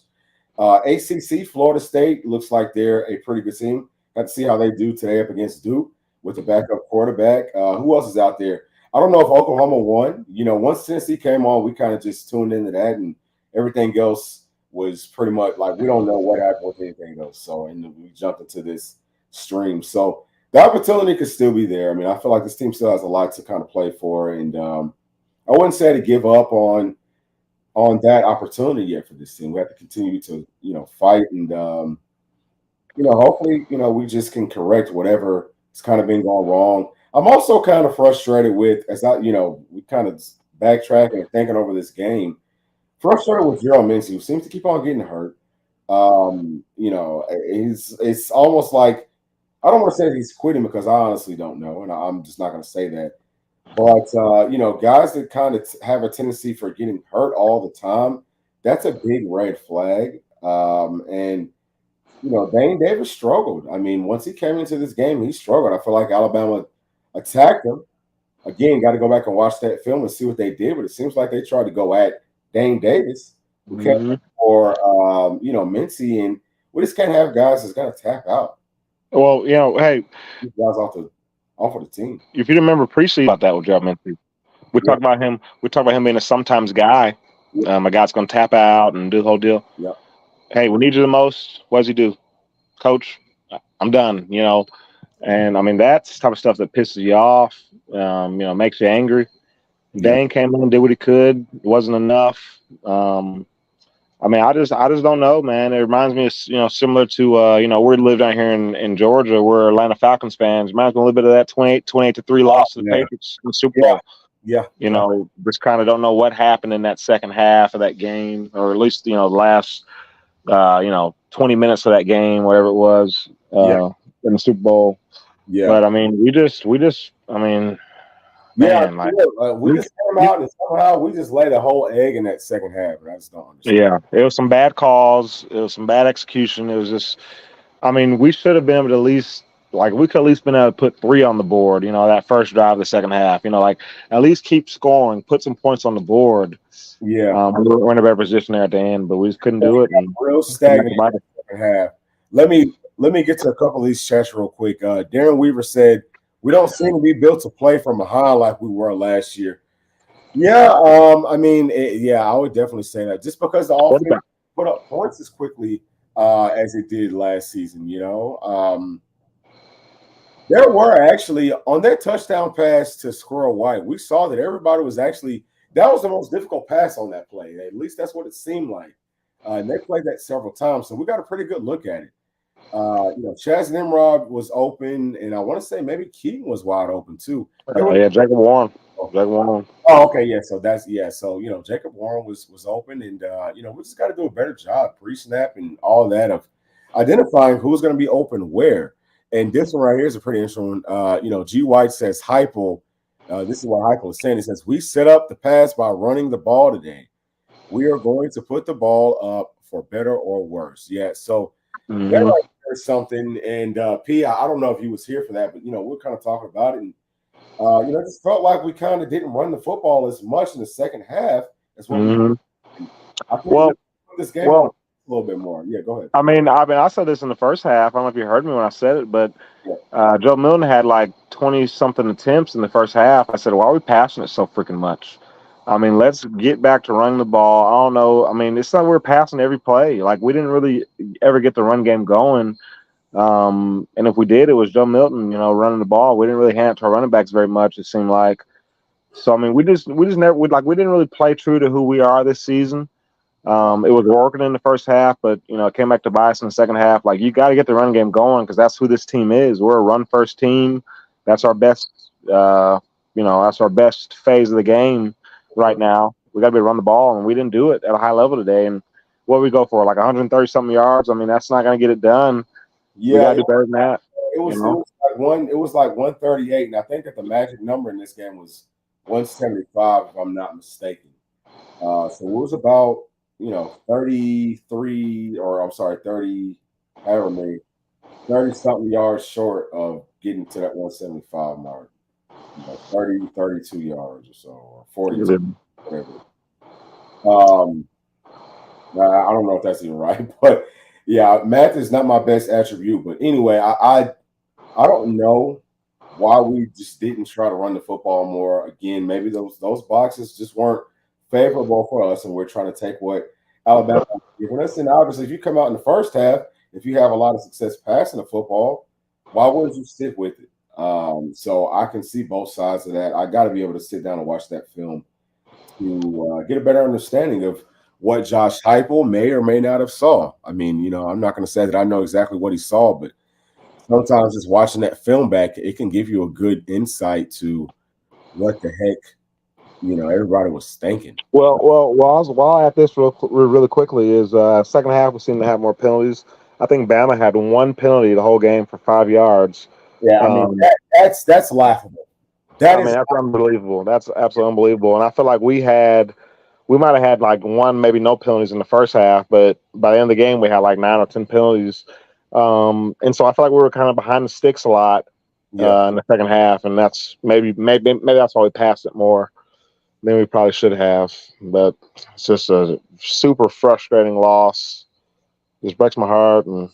ACC, Florida State looks like they're a pretty good team. Got to see how they do today up against Duke with the backup quarterback. Who else is out there? I don't know if Oklahoma won. Once Tennessee came on, we kind of just tuned into that, and everything else was pretty much like we don't know what happened with anything else. So, and we jumped into this stream. So the opportunity could still be there. I mean, I feel like this team still has a lot to kind of play for, and I wouldn't say to give up on that opportunity yet for this team. We have to continue to fight and hopefully, we just can correct whatever has kind of been going wrong. I'm also kind of frustrated with, we kind of backtracking and thinking over this game. Frustrated with Gerald Mincey, who seems to keep on getting hurt. It's almost like I don't want to say he's quitting because I honestly don't know, and I'm just not going to say that. But guys that kind of have a tendency for getting hurt all the time, that's a big red flag. And Dane Davis struggled. I mean, once he came into this game, he struggled. I feel like Alabama attacked him. Again, got to go back and watch that film and see what they did, but it seems like they tried to go at Dane Davis, who came for Mincy, and we just can't have guys that's gonna tap out. Well, hey, these guys off of the team. If you remember preseason about that with Gerald Mincey, we talked about him. We talked about him being a sometimes guy, a guy's gonna tap out and do the whole deal. Yeah. Hey, we need you the most. What does he do? Coach, I'm done. And I mean that's the type of stuff that pisses you off. Makes you angry. Dane came in and did what he could. It wasn't enough. I just don't know, man. It reminds me of, similar to, we live down here in Georgia. We're Atlanta Falcons fans. Reminds me a little bit of that 28-3 loss to the Patriots in the Super Bowl. Yeah. Just kind of don't know what happened in that second half of that game, or at least, the last, 20 minutes of that game, whatever it was, in the Super Bowl. Yeah. But, I mean, we just, man, we just came out and somehow we just laid a whole egg in that second half. And I just don't understand. Yeah, it was some bad calls. It was some bad execution. It was just, we should have been able to we could at least been able to put 3 on the board, that first drive of the second half, at least keep scoring, put some points on the board. Yeah. We were in a better position there at the end, but we just couldn't do it. Real stagnant in the second half. Let me get to a couple of these chats real quick. Darren Weaver said, we don't seem to be built to play from behind like we were last year. Yeah, I would definitely say that. Just because the offense put up points as quickly as it did last season, there were actually, on that touchdown pass to Squirrel White, we saw that everybody was actually, that was the most difficult pass on that play. At least that's what it seemed like. And they played that several times, so we got a pretty good look at it. Chaz Nimrod was open, and I want to say maybe Keaton was wide open too. Jacob Warren. Oh, okay, yeah. So Jacob Warren was open, and we just got to do a better job pre-snap and all that of identifying who's going to be open where. And this one right here is a pretty interesting one. G. White says Heupel. This is what Heupel is saying. He says we set up the pass by running the ball today. We are going to put the ball up for better or worse. Yeah. So. That right there is something, and P, I don't know if he was here for that, but we're kind of talking about it, and it just felt like we kind of didn't run the football as much in the second half as what we. I think this game a little bit more. Yeah, go ahead. I said this in the first half. I don't know if you heard me when I said it, but Joe Milton had like 20-something attempts in the first half. I said, why are we passing it so freaking much? Let's get back to running the ball. I don't know. It's not we're passing every play. Like, we didn't really ever get the run game going. And if we did, it was Joe Milton, running the ball. We didn't really hand it to our running backs very much, it seemed like. So, we just never, we didn't really play true to who we are this season. It was working in the first half, but, it came back to bite us in the second half. Like, you got to get the run game going because that's who this team is. We're a run-first team. That's our best, that's our best phase of the game. Right now, we got to be able to run the ball, and we didn't do it at a high level today. And what did we go for, like 130-something yards? That's not going to get it done. Yeah, we got to do better than that. It was like 138, and I think that the magic number in this game was 175, if I'm not mistaken. So it was about 33, or I'm sorry, 30-something yards short of getting to that 175 mark. 30, 32 yards or so, or 42, whatever. I don't know if that's even right, but yeah, math is not my best attribute. But anyway, I don't know why we just didn't try to run the football more. Again, maybe those boxes just weren't favorable for us, and we're trying to take what Alabama is giving us. And obviously, if you come out in the first half, if you have a lot of success passing the football, why wouldn't you stick with it? So I can see both sides of that. I got to be able to sit down and watch that film to get a better understanding of what Josh Heupel may or may not have saw. I'm not going to say that I know exactly what he saw, but sometimes just watching that film back, it can give you a good insight to what the heck, everybody was thinking. While at this really quickly is second half we seem to have more penalties. I think Bama had one penalty the whole game for 5 yards. Yeah, I mean that's laughable. That's unbelievable. That's absolutely unbelievable. And I feel like we might have had like one, maybe no penalties in the first half, but by the end of the game we had like 9 or 10 penalties. And so I feel like we were kind of behind the sticks a lot in the second half, and that's maybe that's why we passed it more than we probably should have. But it's just a super frustrating loss. Just breaks my heart, and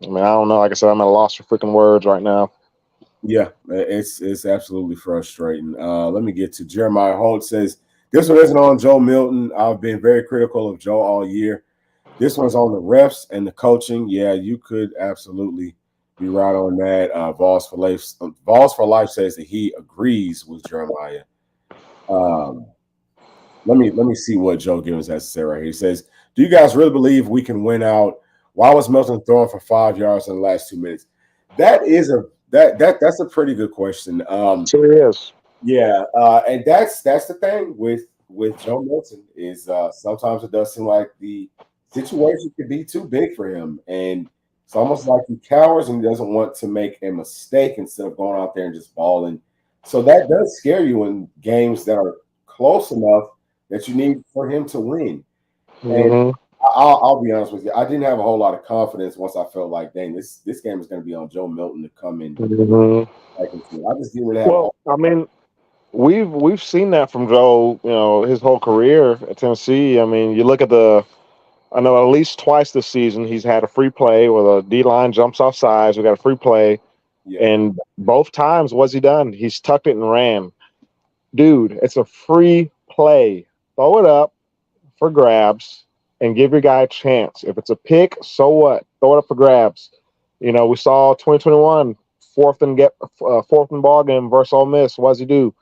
I mean, I don't know. Like I said, I'm at a loss for freaking words right now. Yeah, it's absolutely frustrating. Let me get to Jeremiah Holt says, this one isn't on Joe Milton. I've been very critical of Joe all year. This one's on the refs and the coaching. Yeah, you could absolutely be right on that. Vols for Life says that he agrees with Jeremiah. Let me see what Joe Gibbons has to say right here. He says, do you guys really believe we can win out? Why was Milton throwing for 5 yards in the last 2 minutes? That's a pretty good question. Sure is. Yeah, and that's the thing with Joe Milton is sometimes it does seem like the situation could be too big for him, and it's almost like he cowers and doesn't want to make a mistake instead of going out there and just balling. So that does scare you in games that are close enough that you need for him to win. And I'll be honest with you, I didn't have a whole lot of confidence once I felt like, dang, this game is going to be on Joe Milton to come in. I just didn't really have. Well, I mean, we've seen that from Joe, his whole career at Tennessee. I mean, you look at I know at least twice this season he's had a free play where the D line jumps off sides. We got a free play, and both times what's he done? He's tucked it and ran. Dude, it's a free play. Throw it up for grabs and give your guy a chance. If it's a pick, so what? Throw it up for grabs. We saw 2021 fourth and ball game versus Ole Miss. What does he do?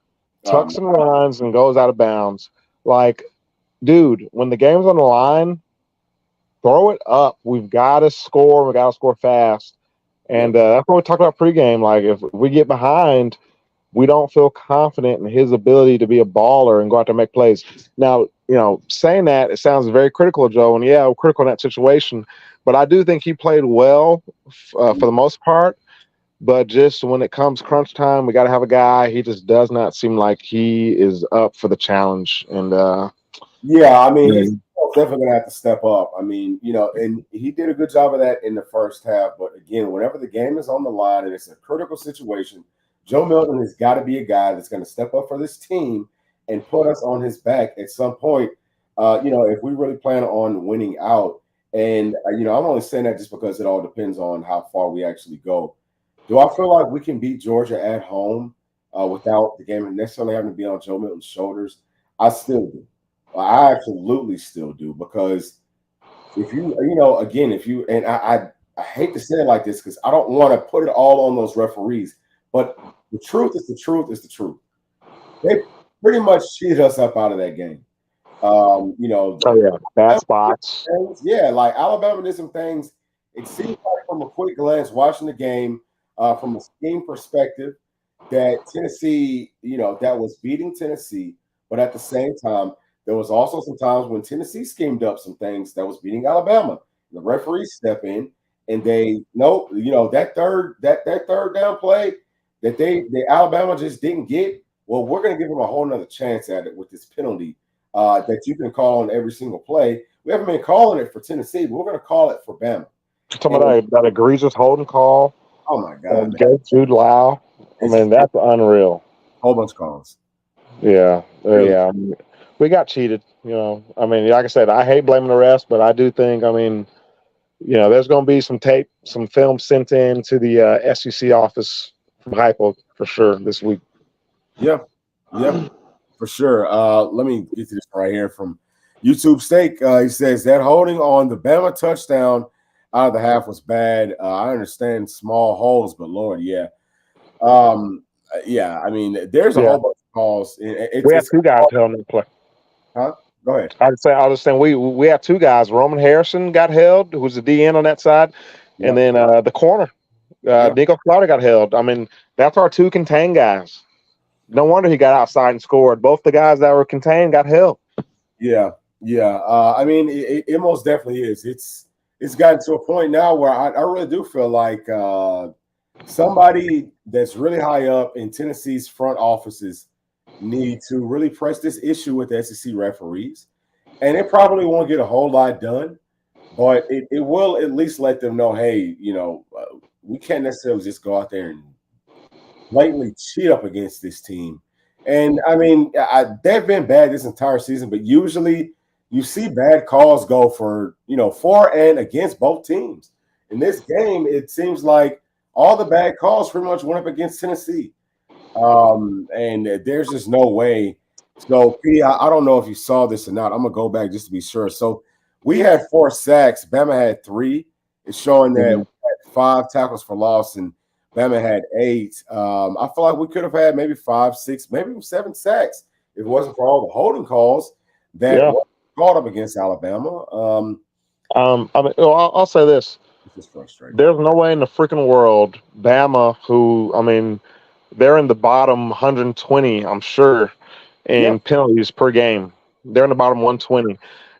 Tucks and runs and goes out of bounds. Like, dude, when the game's on the line, throw it up. We've got to score. We got to score fast. And that's what we talked about pregame. Like, if we get behind, we don't feel confident in his ability to be a baller and go out there and make plays. Now, saying that, it sounds very critical of Joe, and we're critical in that situation. But I do think he played well for the most part. But just when it comes crunch time, we got to have a guy. He just does not seem like he is up for the challenge. And he's definitely going to have to step up. I mean, and he did a good job of that in the first half. But again, whenever the game is on the line and it's a critical situation, Joe Milton has got to be a guy that's going to step up for this team and put us on his back at some point. If we really plan on winning out, and I'm only saying that just because it all depends on how far we actually go. Do I feel like we can beat Georgia at home without the game necessarily having to be on Joe Milton's shoulders? I still do. I absolutely still do, because if and I hate to say it like this because I don't want to put it all on those referees, but the truth is the truth is the truth. They pretty much cheated us up out of that game. Bad spots. Yeah, like Alabama did some things. It seems like from a quick glance watching the game, from a scheme perspective, that Tennessee, that was beating Tennessee, but at the same time, there was also some times when Tennessee schemed up some things that was beating Alabama. The referees step in and that third down play that the Alabama just didn't get. Well, we're going to give them a whole nother chance at it with this penalty that you can call on every single play. We haven't been calling it for Tennessee, but we're going to call it for Bama. Talking about that egregious holding call. Oh my God! Jude Lau. I mean, that's unreal. Whole bunch of calls. Yeah. We got cheated. I mean, like I said, I hate blaming the refs, but I do think, there's going to be some tape, some film sent in to the SEC office from Hypo for sure this week. Yeah, for sure. Let me get to this right here from YouTube Steak. He says that holding on the Bama touchdown out of the half was bad. I understand small holes, but Lord, yeah. I mean, there's a whole bunch of calls. We have two guys held in the play. Huh? Go ahead. I understand. We have two guys. Roman Harrison got held, who's the DN on that side, and then the corner Nico Slaughter got held. I mean, that's our two contained guys. No wonder he got outside and scored. Both the guys that were contained got held. Yeah. I mean, it most definitely is. It's gotten to a point now where I really do feel like somebody that's really high up in Tennessee's front offices need to really press this issue with the SEC referees. And it probably won't get a whole lot done, but it will at least let them know, hey, we can't necessarily just go out there and blatantly cheat up against this team. And I mean, they've been bad this entire season, but usually you see bad calls go for and against both teams. In this game, it seems like all the bad calls pretty much went up against Tennessee. And there's just no way. So, P, I don't know if you saw this or not. I'm going to go back just to be sure. So, we had 4 sacks. Bama had 3. It's showing that we had 5 tackles for loss, and Bama had 8. I feel like we could have had maybe 5, 6, maybe even 7 sacks if it wasn't for all the holding calls that were called up against Alabama. I mean, I'll say this. It's just frustrating. There's no way in the freaking world Bama, who, I mean, they're in the bottom 120, I'm sure, in penalties per game. They're in the bottom 120.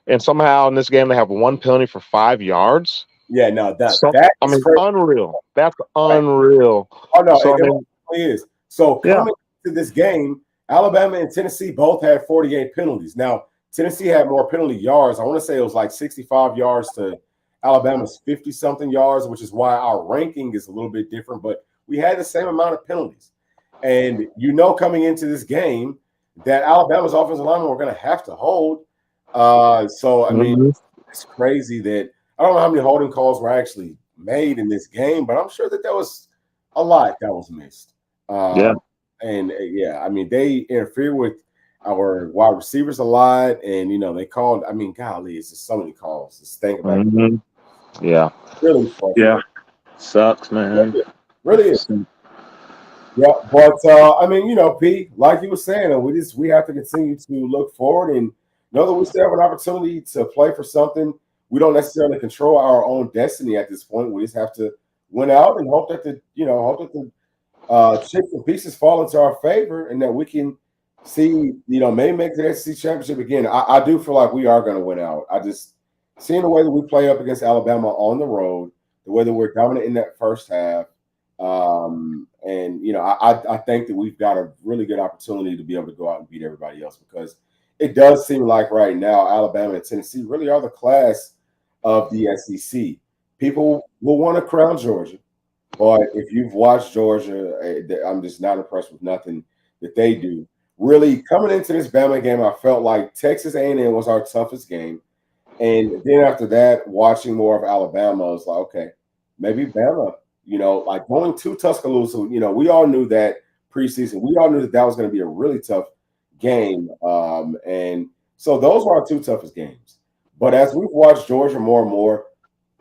And somehow in this game they have 1 penalty for 5 yards. Yeah, no, that's unreal. That's unreal. Oh, no, it really is. So coming to this game, Alabama and Tennessee both had 48 penalties. Now, Tennessee had more penalty yards. I want to say it was like 65 yards to Alabama's 50-something yards, which is why our ranking is a little bit different. But we had the same amount of penalties. And coming into this game that Alabama's offensive linemen were going to have to hold. So, I mean, it's crazy that I don't know how many holding calls were actually made in this game, but I'm sure that there was a lot that was missed. And, I mean, they interfered with our wide receivers a lot. And, they called – I mean, golly, it's just so many calls. Just think about it. Yeah. Really frustrating. Yeah. Sucks, man. Really is. Yeah, but I mean, P, like you were saying, we have to continue to look forward and know that we still have an opportunity to play for something. We don't necessarily control our own destiny at this point. We just have to win out and hope that the chips and pieces fall into our favor and that we can see, maybe make the SEC championship again. I do feel like we are going to win out. I just seeing the way that we play up against Alabama on the road, the way that we're dominant in that first half. And I think that we've got a really good opportunity to be able to go out and beat everybody else because it does seem like right now Alabama and Tennessee really are the class of the SEC. People will want to crown Georgia, but if you've watched Georgia, I'm just not impressed with nothing that they do. Really, coming into this Bama game, I felt like Texas A&M was our toughest game, and then after that, watching more of Alabama, I was like, okay, maybe Bama. Like going to Tuscaloosa, we all knew that preseason. We all knew that was going to be a really tough game. And so those were our 2 toughest games. But as we've watched Georgia more and more,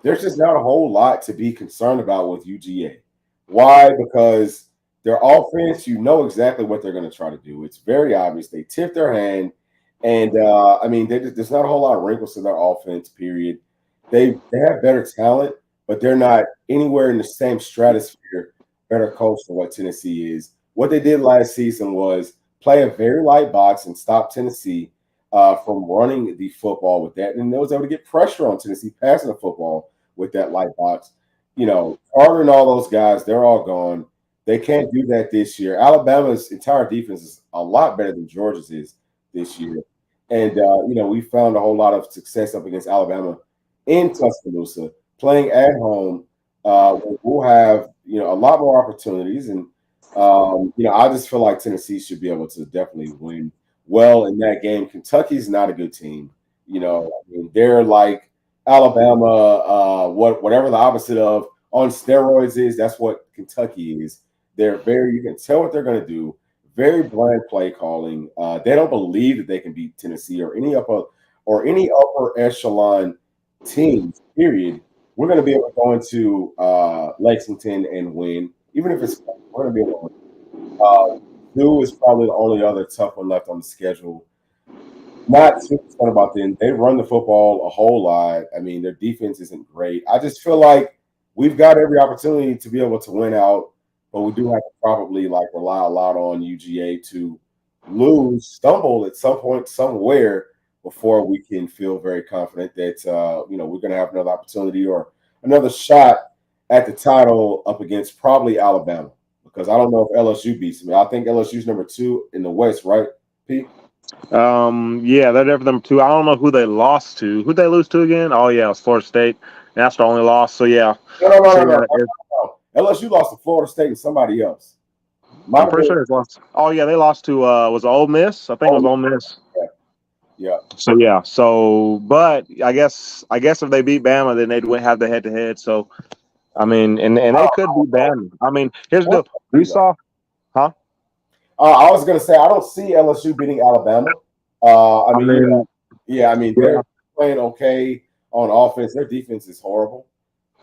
there's just not a whole lot to be concerned about with UGA. Why? Because their offense, exactly what they're going to try to do. It's very obvious. They tip their hand. And, I mean, there's not a whole lot of wrinkles to their offense, period. They have better talent, but they're not anywhere in the same stratosphere, better coach than what Tennessee is. What they did last season was play a very light box and stop Tennessee from running the football with that. And they was able to get pressure on Tennessee passing the football with that light box. Carter and all those guys, they're all gone. They can't do that this year. Alabama's entire defense is a lot better than Georgia's is this year. And, we found a whole lot of success up against Alabama in Tuscaloosa. Playing at home, we'll have a lot more opportunities, and I just feel like Tennessee should be able to definitely win well in that game. Kentucky's not a good team, I mean, they're like Alabama, whatever the opposite of on steroids is. That's what Kentucky is. You can tell what they're going to do. Very bland play calling. They don't believe that they can beat Tennessee or any upper echelon teams. Period. We're going to be able to go into Lexington and win, even if it's we're going to be able to win. Purdue is probably the only other tough one left on the schedule. Not too concerned about them. They run the football a whole lot. I mean, their defense isn't great. I just feel like we've got every opportunity to be able to win out, but we do have to probably rely a lot on UGA to stumble at some point somewhere before we can feel very confident that we're going to have another opportunity or another shot at the title up against probably Alabama, because I don't know if LSU beats me. I think LSU's number 2 in the West, right, Pete? Yeah, they're there for number 2. I don't know who they lost to. Who'd they lose to again? Oh yeah, it was Florida State. That's the only loss. So yeah. No. LSU lost to Florida State and somebody else. I'm pretty sure they lost. Oh yeah, they lost to was it Ole Miss? I think it was Ole Miss. Yeah. So yeah. So, but I guess if they beat Bama, then they'd have the head-to-head. So, I mean, and they could beat Bama. I mean, here's the deal. We saw, huh? I was gonna say I don't see LSU beating Alabama. They're playing okay on offense. Their defense is horrible,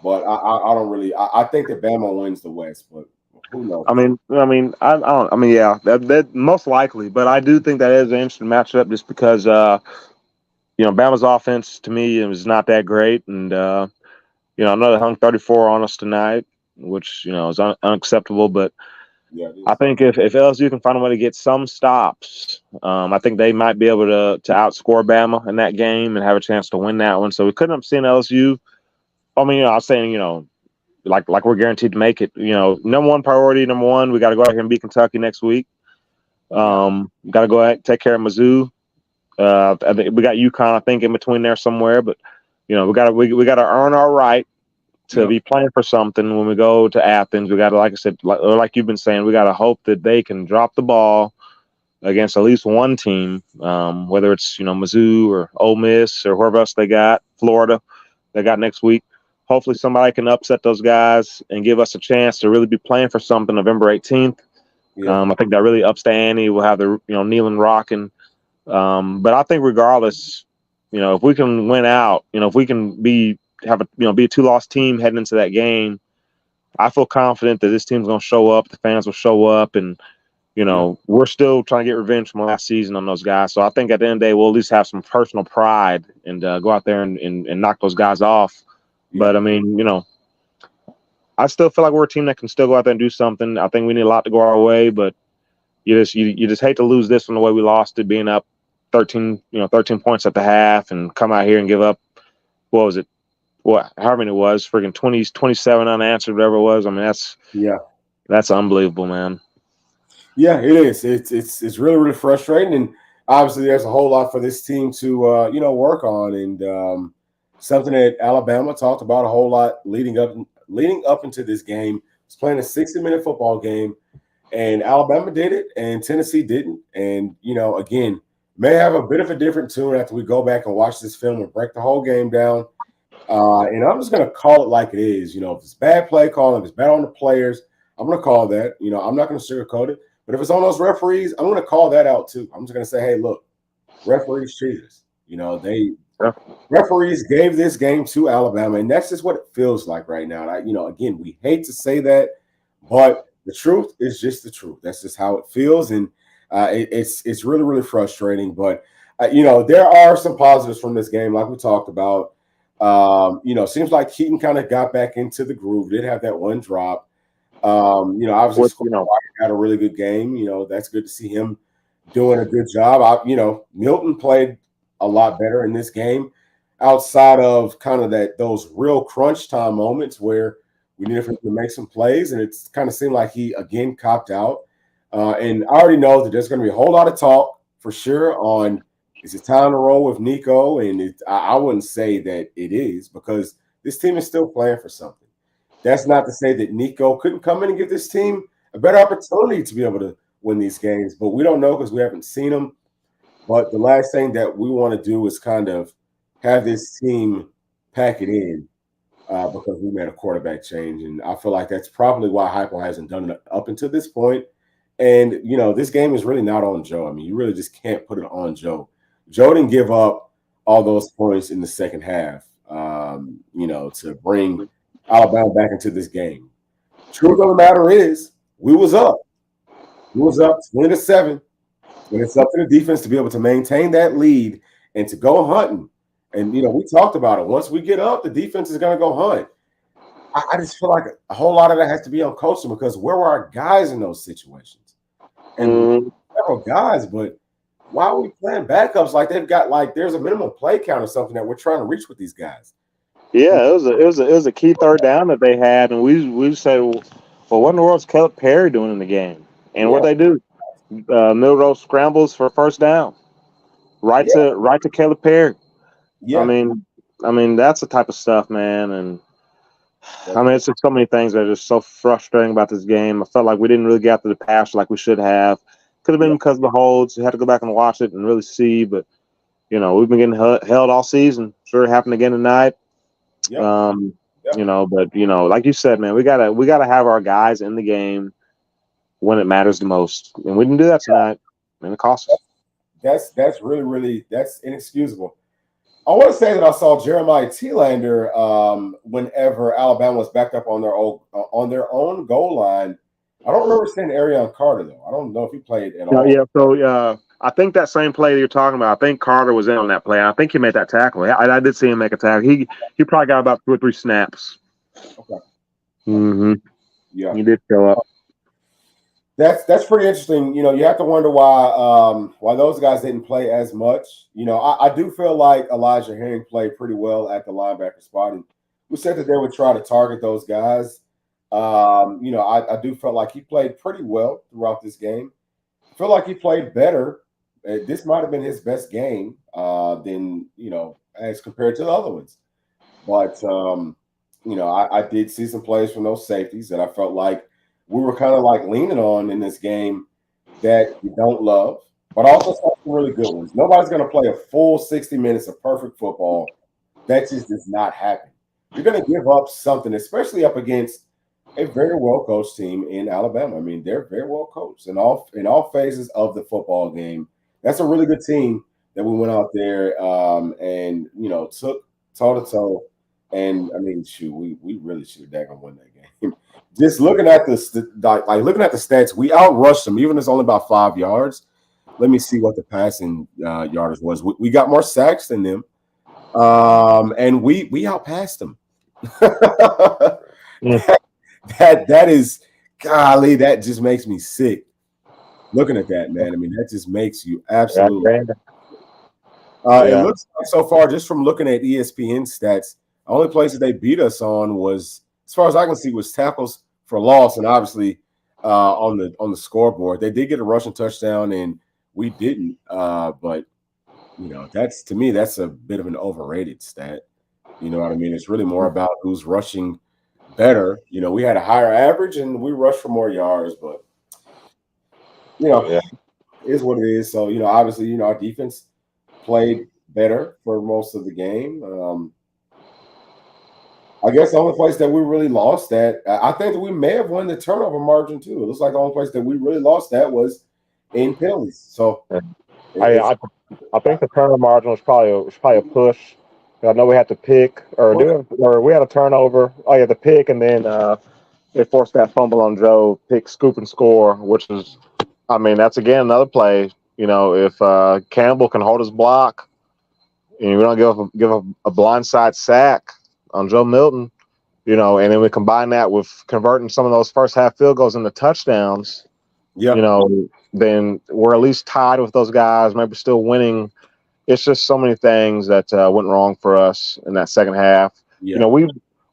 but I don't really. I think that Bama wins the West, but who knows? I don't. I mean, yeah, that most likely, but I do think that is an interesting matchup just because, Bama's offense to me is not that great, and I know they hung 34 on us tonight, which is unacceptable. But yeah, I think if LSU can find a way to get some stops, I think they might be able to outscore Bama in that game and have a chance to win that one. So we couldn't have seen LSU. I mean, I was saying, like we're guaranteed to make it. Number one priority, we got to go out here and beat Kentucky next week. Got to go ahead and take care of Mizzou. I think we got UConn, I think, in between there somewhere. But we got to earn our right to be playing for something when we go to Athens. We got to, like I said, like you've been saying, we got to hope that they can drop the ball against at least one team, whether it's Mizzou or Ole Miss or whoever else they got, Florida, they got next week. Hopefully somebody can upset those guys and give us a chance to really be playing for something November 18th. I think that really ups the ante. We'll have the kneeling rocking. But I think regardless, if we can win out, if we can be a 2-loss team heading into that game, I feel confident that this team's going to show up. The fans will show up, and we're still trying to get revenge from last season on those guys. So I think at the end of the day, we'll at least have some personal pride and go out there and knock those guys off. But I mean, I still feel like we're a team that can still go out there and do something. I think we need a lot to go our way, but you just hate to lose this one the way we lost it, being up 13 points at the half and come out here and give up, however many it was, freaking 27 unanswered, whatever it was. I mean, that's unbelievable, man. Yeah, it is. It's really, really frustrating. And obviously there's a whole lot for this team to, work on. And something that Alabama talked about a whole lot leading up into this game. It's playing a 60-minute football game, and Alabama did it and Tennessee didn't. And, again, may have a bit of a different tune after we go back and watch this film and break the whole game down. And I'm just going to call it like it is. If it's bad play calling, if it's bad on the players, I'm going to call that. I'm not going to sugarcoat it. But if it's on those referees, I'm going to call that out too. I'm just going to say, hey, look, referees cheated us. Referees gave this game to Alabama, and that's just what it feels like right now. Again, we hate to say that, but the truth is just the truth. That's just how it feels, and it's really, really frustrating. But there are some positives from this game, like we talked about. Seems like Keaton kind of got back into the groove. Did have that one drop. Obviously, had a really good game. That's good to see him doing a good job. Milton played a lot better in this game, outside of kind of those real crunch time moments where we needed him to make some plays, and it's kind of seemed like he again copped out. And I already know that there's going to be a whole lot of talk for sure on is it time to roll with Nico, and I wouldn't say that it is, because this team is still playing for something. That's not to say that Nico couldn't come in and give this team a better opportunity to be able to win these games, but we don't know because we haven't seen them. But the last thing that we want to do is kind of have this team pack it in because we made a quarterback change. And I feel like that's probably why Heupel hasn't done it up until this point. And, this game is really not on Joe. I mean, you really just can't put it on Joe. Joe didn't give up all those points in the second half, to bring Alabama back into this game. Truth of the matter is, we was up. We was up 20-7. And it's up to the defense to be able to maintain that lead and to go hunting. And, we talked about it. Once we get up, the defense is going to go hunt. I just feel like a whole lot of that has to be on coaching because where were our guys in those situations? And several guys, but why are we playing backups like they've got there's a minimum play count or something that we're trying to reach with these guys? Yeah, it was a key third down that they had, and we said, well, what in the world's Caleb Perry doing in the game? And what Yeah, they do? Middle row scrambles for first down, right yeah, to Caleb Perry. I yeah. mean, that's the type of stuff, man. And I mean, it's just so many things that are just so frustrating about this game. I felt like we didn't really get after the pass like we should have. Could have been because of the holds. You had to go back and watch it and really see. But we've been getting held all season. Sure, it happened again tonight. Yep. Yep. But like you said, man, we gotta have our guys in the game when it matters the most, and we didn't do that tonight, and it cost us. That's really, really that's inexcusable. I want to say that I saw Jeremiah Thielander whenever Alabama was backed up on their own goal line. I don't remember seeing Arion Carter though. I don't know if he played at all. Yeah, so I think that same play that you're talking about, I think Carter was in on that play. I think he made that tackle. I did see him make a tackle. He probably got about 2 or 3 snaps. Okay. Mm-hmm. Yeah, he did show up. That's pretty interesting. You have to wonder why those guys didn't play as much. I do feel like Elijah Herring played pretty well at the linebacker spot, and we said that they would try to target those guys. I do feel like he played pretty well throughout this game. I feel like he played better. This might have been his best game than as compared to the other ones. But I did see some plays from those safeties that I felt like we were kind of leaning on in this game that you don't love, but also some really good ones. Nobody's going to play a full 60 minutes of perfect football. That just does not happen. You're going to give up something, especially up against a very well-coached team in Alabama. I mean, they're very well coached in all phases of the football game. That's a really good team that we went out there and took toe-to-toe. And I mean, shoot, we really should have daggone won that game. Just looking at looking at the stats, we outrushed them, even if it's only about 5 yards. Let me see what the passing yardage was. We got more sacks than them, and we outpassed them. That is, golly, that just makes me sick. Looking at that, man. I mean, that just makes you absolutely. It looks like so far, just from looking at ESPN stats, the only places they beat us on was, as far as I can see, was tackles for loss, and obviously on the scoreboard. They did get a rushing touchdown, and we didn't. But that's, to me, that's a bit of an overrated stat. You know what I mean? It's really more about who's rushing better. We had a higher average, and we rushed for more yards. But it is what it is. So obviously, our defense played better for most of the game. I guess the only place that we really lost that, I think that we may have won the turnover margin too. It looks like the only place that we really lost that was in penalties. So I think the turnover margin was probably a push. I know we had to pick, or we had a turnover. Oh yeah, the pick, and then they forced that fumble on Joe, pick, scoop, and score, which is, I mean, that's again another play. If Campbell can hold his block, and we don't give a blindside sack on Joe Milton, and then we combine that with converting some of those first half field goals into touchdowns, then we're at least tied with those guys, maybe still winning. It's just so many things that went wrong for us in that second half. Yeah.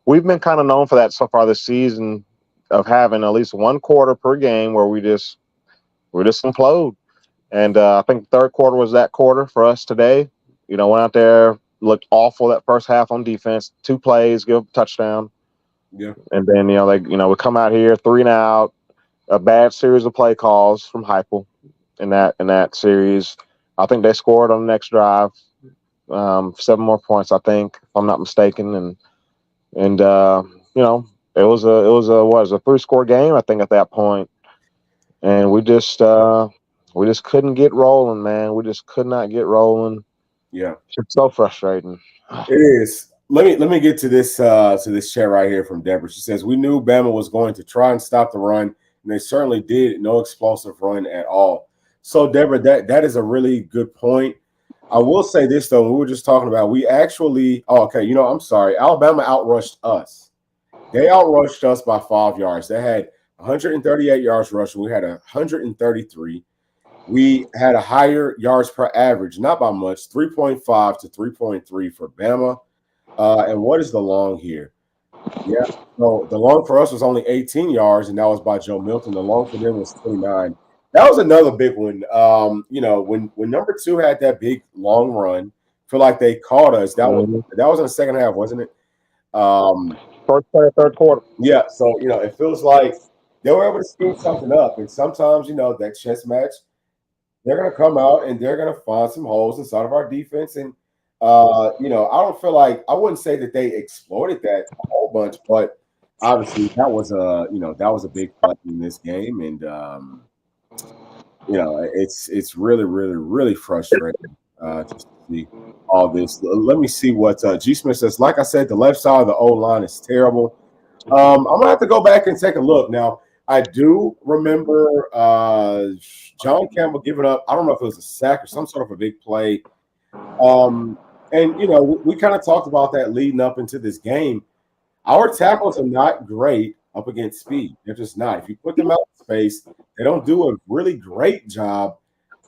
We've been kind of known for that so far this season, of having at least one quarter per game where we just implode. And I think the third quarter was that quarter for us today. Went out there, looked awful that first half on defense. 2 plays, give up a touchdown. Yeah. And then we come out here 3 and out, a bad series of play calls from Heupel in that series. I think they scored on the next drive, 7 more points, I think, if I'm not mistaken. And it was a 3-score game, I think, at that point. And we just couldn't get rolling, man. We just could not get rolling. Yeah, it's so frustrating. It is. Let me get to this chat right here from Deborah. She says, we knew Bama was going to try and stop the run, and they certainly did. No explosive run at all. So, Deborah, that is a really good point. I will say this, though. We were just talking about, we actually – I'm sorry. Alabama outrushed us. They outrushed us by 5 yards. They had 138 yards rushing. We had 133. We had a higher yards per average, not by much, 3.5 to 3.3 for Bama. And what is the long here? Yeah, so the long for us was only 18 yards, and that was by Joe Milton. The long for them was 29. That was another big one. When number 2 had that big long run, feel like they caught us. That was in the second half, wasn't it? First play, third quarter. Yeah, so it feels like they were able to scheme something up, and sometimes that chess match, they're going to come out and they're going to find some holes inside of our defense. And I don't feel like I wouldn't say that they exploited that a whole bunch, but obviously that was a big play in this game, and it's really, really, really frustrating just to see all this. Let me see what G Smith says. Like I said, the left side of the O line is terrible. I'm gonna have to go back and take a look now. I do remember John Campbell giving up. I don't know if it was a sack or some sort of a big play. And we kind of talked about that leading up into this game. Our tackles are not great up against speed. They're just not. If you put them out in space, they don't do a really great job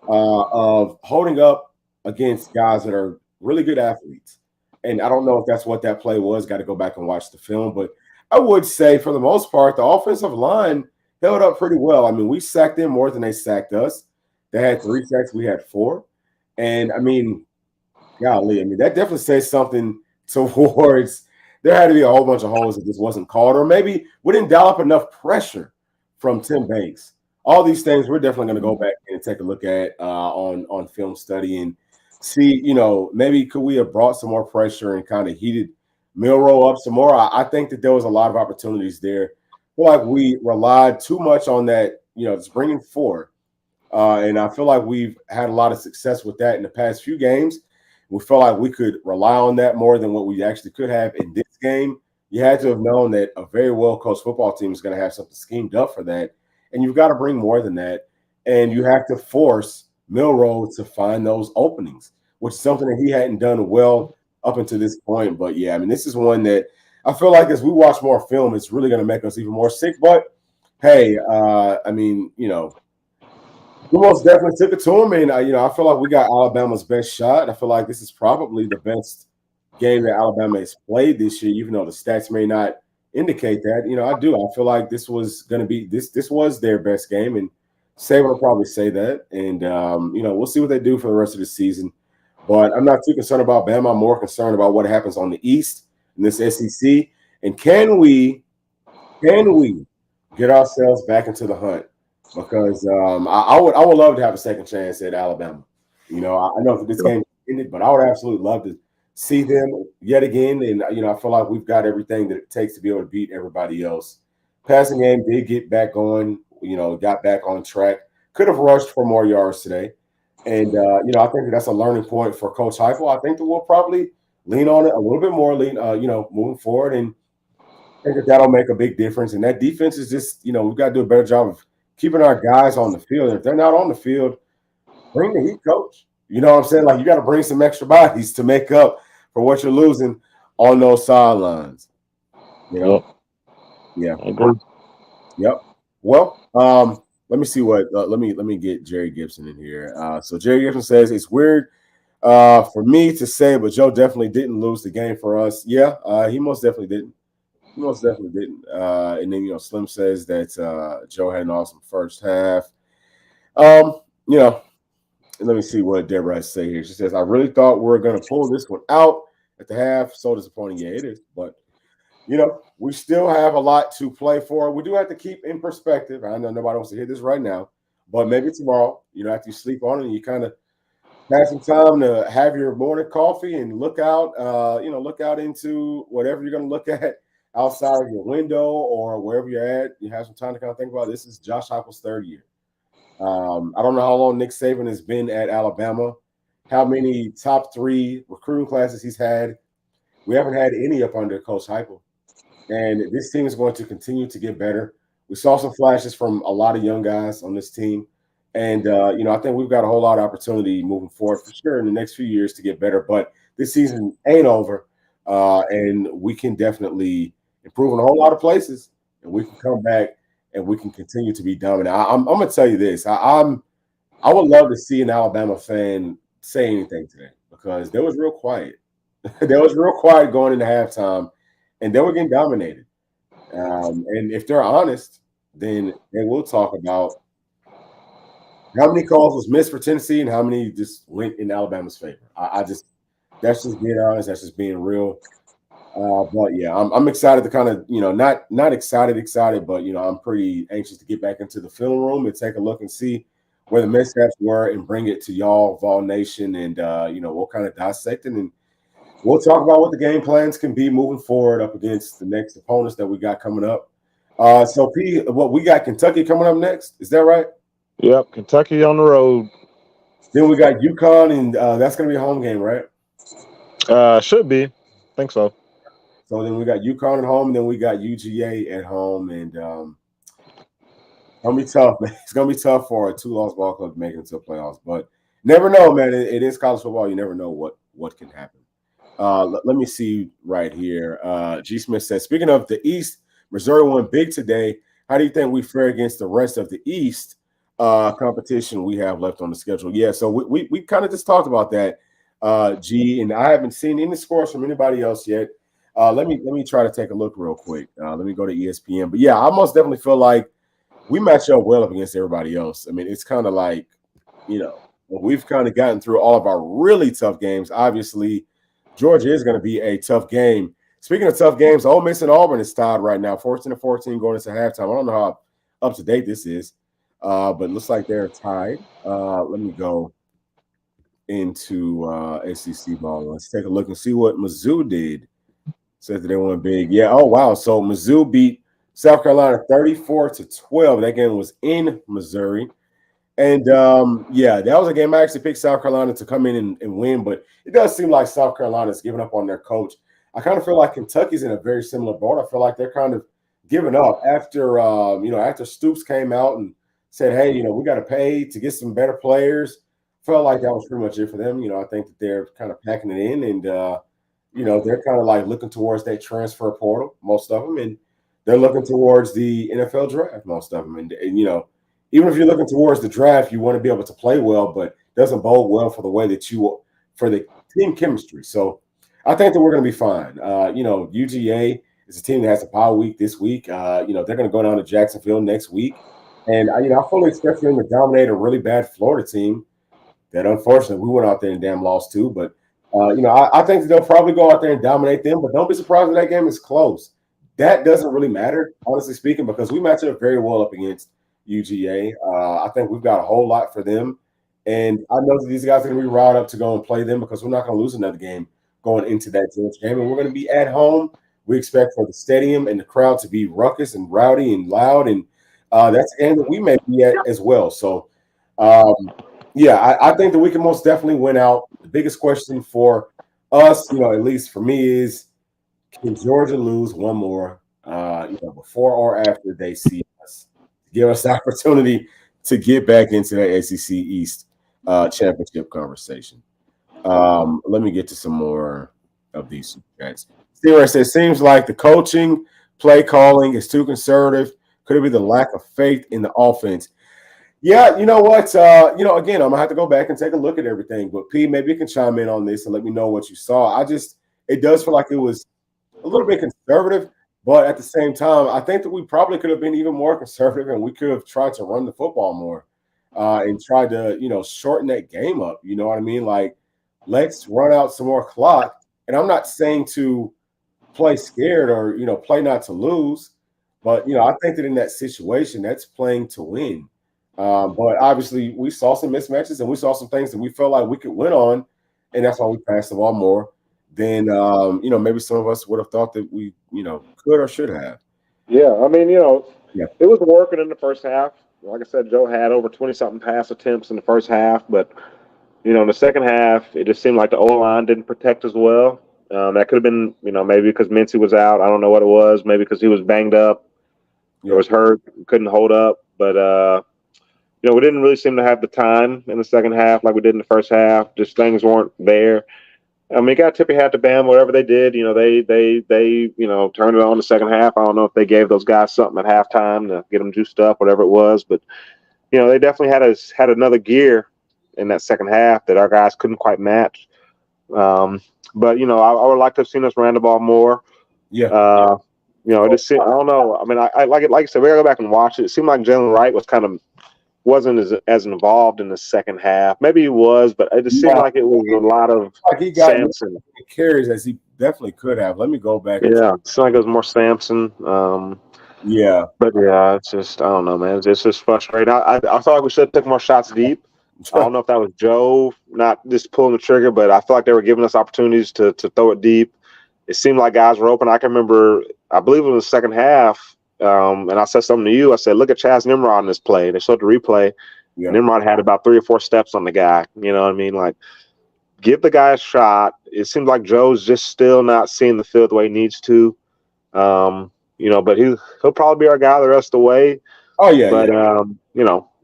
of holding up against guys that are really good athletes. And I don't know if that's what that play was. Got to go back and watch the film. But I would say, for the most part, the offensive line held up pretty well. I mean, we sacked them more than they sacked us. They had 3 sacks. We had 4. And, golly, that definitely says something towards there had to be a whole bunch of holes that just wasn't called. Or maybe we didn't dial up enough pressure from Tim Banks. All these things we're definitely going to go back and take a look at on film study and see, maybe could we have brought some more pressure and kind of heated Milroe up some more. I think that there was a lot of opportunities there. I feel like we relied too much on that, just bringing 4. And I feel like we've had a lot of success with that in the past few games. We felt like we could rely on that more than what we actually could have in this game. You had to have known that a very well-coached football team is going to have something schemed up for that. And you've got to bring more than that. And you have to force Milroe to find those openings, which is something that he hadn't done well up until this point. But, yeah, this is one that I feel like as we watch more film, it's really going to make us even more sick. But, hey, we most definitely took it to him, and I feel like we got Alabama's best shot. I feel like this is probably the best game that Alabama has played this year, even though the stats may not indicate that. I do. I feel like this was going to be this was their best game, and Saban will probably say that. And we'll see what they do for the rest of the season. But I'm not too concerned about Bama. I'm more concerned about what happens on the East in this SEC, and can we get ourselves back into the hunt? Because I would love to have a second chance at Alabama. I know that this game ended, but I would absolutely love to see them yet again. And I feel like we've got everything that it takes to be able to beat everybody else. Passing game did get back going. Got back on track. Could have rushed for more yards today, and I think that's a learning point for Coach Heupel. I think that we'll probably lean on it a little bit more, moving forward, and I think that'll make a big difference. And that defense is just, we've got to do a better job of keeping our guys on the field. And if they're not on the field, bring the heat coach. You know what I'm saying? Like, you got to bring some extra bodies to make up for what you're losing on those sidelines. Yeah. I agree. Yep. Well, let me see what let me get Jerry Gibson in here. So Jerry Gibson says it's weird for me to say, but Joe definitely didn't lose the game for us. Yeah, he most definitely didn't. Most definitely didn't. And then, Slim says that Joe had an awesome first half. Let me see what Deborah has to say here. She says, I really thought we were going to pull this one out at the half. So disappointing. Yeah, it is. But, we still have a lot to play for. We do have to keep in perspective. I know nobody wants to hear this right now, but maybe tomorrow, after you sleep on it and you kind of have some time to have your morning coffee and look out into whatever you're going to look at outside of your window or wherever you're at. You have some time to kind of think about it. This is Josh Heupel's 3rd year. I don't know how long Nick Saban has been at Alabama, how many top 3 recruiting classes he's had. We haven't had any up under Coach Heupel. And this team is going to continue to get better. We saw some flashes from a lot of young guys on this team. And, I think we've got a whole lot of opportunity moving forward for sure in the next few years to get better. But this season ain't over. And we can definitely improve in a whole lot of places, and we can come back and we can continue to be dominant. I'm going to tell you this. I would love to see an Alabama fan say anything today because they was real quiet. They was real quiet going into halftime, and they were getting dominated. And if they're honest, then they will talk about how many calls was missed for Tennessee and how many just went in Alabama's favor. That's just being honest. That's just being real. But yeah, I'm excited to kind of, not excited, but I'm pretty anxious to get back into the film room and take a look and see where the missteps were and bring it to y'all, Vol Nation, and we'll kind of dissect it and we'll talk about what the game plans can be moving forward up against the next opponents that we got coming up. So P, what we got Kentucky coming up next? Is that right? Yep, Kentucky on the road. Then we got UConn, and that's going to be a home game, right? Should be. I think so. So then we got UConn at home, and then we got UGA at home, and it's gonna be tough, man. It's gonna be tough for a 2-loss ball club to make it to the playoffs, but never know, man. It is college football. You never know what can happen. Let me see right here. G. Smith says, speaking of the East, Missouri won big today. How do you think we fare against the rest of the East competition we have left on the schedule? Yeah, so we kind of just talked about that, G, and I haven't seen any scores from anybody else yet. Let me try to take a look real quick. Let me go to ESPN. But yeah, I most definitely feel like we match up well up against everybody else. I mean, it's kind of like, we've kind of gotten through all of our really tough games. Obviously, Georgia is going to be a tough game. Speaking of tough games, Ole Miss and Auburn is tied right now, 14-14 going into halftime. I don't know how up to date this is, but it looks like they're tied. Let me go into SEC ball. Let's take a look and see what Mizzou did. Says that they won big. Yeah. Oh, wow. So Mizzou beat South Carolina 34-12. That game was in Missouri. And, that was a game I actually picked South Carolina to come in and win, but it does seem like South Carolina's giving up on their coach. I kind of feel like Kentucky's in a very similar boat. I feel like they're kind of giving up after, after Stoops came out and said, hey, we got to pay to get some better players. Felt like that was pretty much it for them. I think that they're kind of packing it in and, they're kind of like looking towards that transfer portal, most of them, and they're looking towards the NFL draft, most of them. And even if you're looking towards the draft, you want to be able to play well, but it doesn't bode well for the way that for the team chemistry. So I think that we're going to be fine. UGA is a team that has a bye week this week. They're going to go down to Jacksonville next week. And, I fully expect them to dominate a really bad Florida team that, unfortunately, we went out there and damn lost to. But, I think that they'll probably go out there and dominate them. But don't be surprised if that game is close. That doesn't really matter, honestly speaking, because we match up very well up against UGA. I think we've got a whole lot for them. And I know that these guys are going to be riled up to go and play them because we're not going to lose another game going into that Georgia game. And we're going to be at home. We expect for the stadium and the crowd to be ruckus and rowdy and loud. And that's a game that we may be at as well. So, I think that we can most definitely win out. The biggest question for us, at least for me, is can Georgia lose one more, before or after they see us? Give us the opportunity to get back into the ACC East championship conversation. Let me get to some more of these chats. Steve says, seems like the coaching, play calling is too conservative. Could it be the lack of faith in the offense? Yeah, you know what? Again, I'm going to have to go back and take a look at everything. But, P, maybe you can chime in on this and let me know what you saw. It does feel like it was a little bit conservative. But at the same time, I think that we probably could have been even more conservative and we could have tried to run the football more and tried to, shorten that game up. You know what I mean? Like, let's run out some more clock. And I'm not saying to play scared or, play not to lose. But, I think that in that situation, that's playing to win. But obviously, we saw some mismatches and we saw some things that we felt like we could win on. And that's why we passed the ball more than, maybe some of us would have thought that we, could or should have. Yeah, I mean, It was working in the first half. Like I said, Joe had over 20-something pass attempts in the first half. But, in the second half, it just seemed like the O-line didn't protect as well. That could have been, maybe because Mincy was out. I don't know what it was. Maybe because he was banged up or was hurt, couldn't hold up. But, we didn't really seem to have the time in the second half like we did in the first half. Just things weren't there. I mean, got tippy hat to Bama, whatever they did. They turned it on the second half. I don't know if they gave those guys something at halftime to get them juiced up, whatever it was. But they definitely had another gear in that second half that our guys couldn't quite match. But I would like to have seen us run the ball more. Yeah. It just seemed, I don't know. I mean, I like it. Like I said, we gotta go back and watch it. It seemed like Jalen Wright wasn't as involved in the second half. Maybe he was, but it just seemed like it was a lot of he got Samson carries as he definitely could have. Let me go back. Yeah, it seemed like it was more Samson. Yeah, but yeah, it's just I don't know, man. It's just frustrating. I felt like we should have took more shots deep. I don't know if that was Joe not just pulling the trigger, but I feel like they were giving us opportunities to throw it deep. It seemed like guys were open. I can remember, I believe it was the second half, and I said something to you. I said, look at Chaz Nimrod in this play. They showed the replay. Yeah. Nimrod had about 3 or 4 steps on the guy. You know what I mean? Like, give the guy a shot. It seems like Joe's just still not seeing the field the way he needs to. But he'll probably be our guy the rest of the way. Oh yeah. But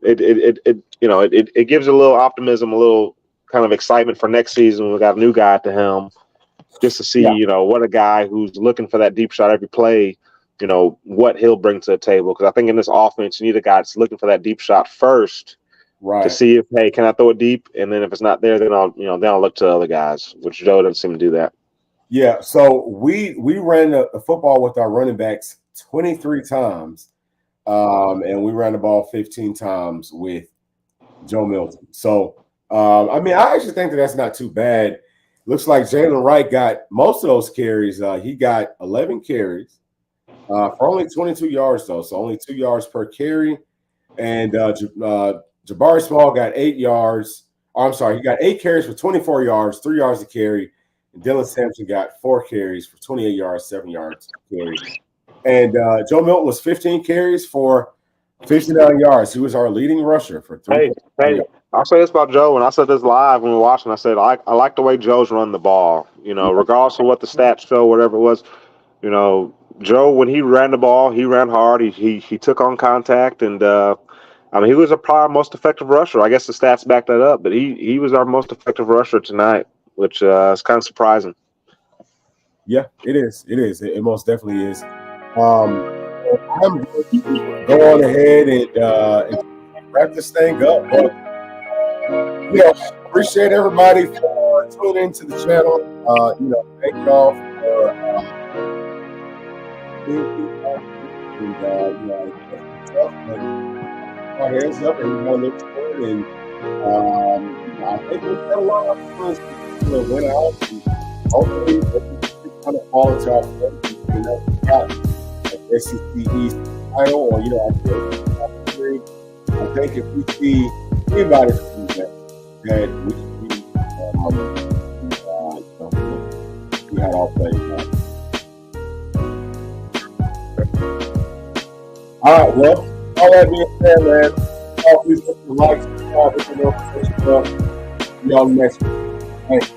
it gives a little optimism, a little kind of excitement for next season. We got a new guy at the helm, just to see what a guy who's looking for that deep shot every play, what he'll bring to the table. Because I think in this offense, you need a guy that's looking for that deep shot first, right? To see if, hey, can I throw it deep? And then if it's not there, then I'll look to other guys, which Joe doesn't seem to do that. Yeah. So we ran the football with our running backs 23 times, and we ran the ball 15 times with Joe Milton. So I actually think that's not too bad. Looks like Jalen Wright got most of those carries. He got 11 carries for only 22 yards, though. So only 2 yards per carry. And Jabari Small got 8 yards. Oh, I'm sorry. He got 8 carries for 24 yards, 3 yards to carry. And Dylan Sampson got 4 carries for 28 yards, 7 yards to carry. And Joe Milton was 15 carries for 59 yards. He was our leading rusher for 3. Hey. I'll say this about Joe, and I said this live when we were watching. I said I like the way Joe's run the ball. Regardless of what the stats show, whatever it was. Joe, when he ran the ball, he ran hard. He took on contact, and he was probably our most effective rusher. I guess the stats back that up, but he was our most effective rusher tonight, which is kind of surprising. Yeah, it is. It most definitely is. I'm going to go on ahead and wrap this thing up. But, appreciate everybody for tuning into the channel. Thank y'all for our hands up and we're looking forward. And I think we've got a lot of fun to win out. And hopefully, we kind of fall into our foot. Got an SEC East title, or I think if we see anybody from that we had all played. All right, well, all that being said, man, please hit the like, subscribe, hit the notification bell. See y'all next week. Thanks.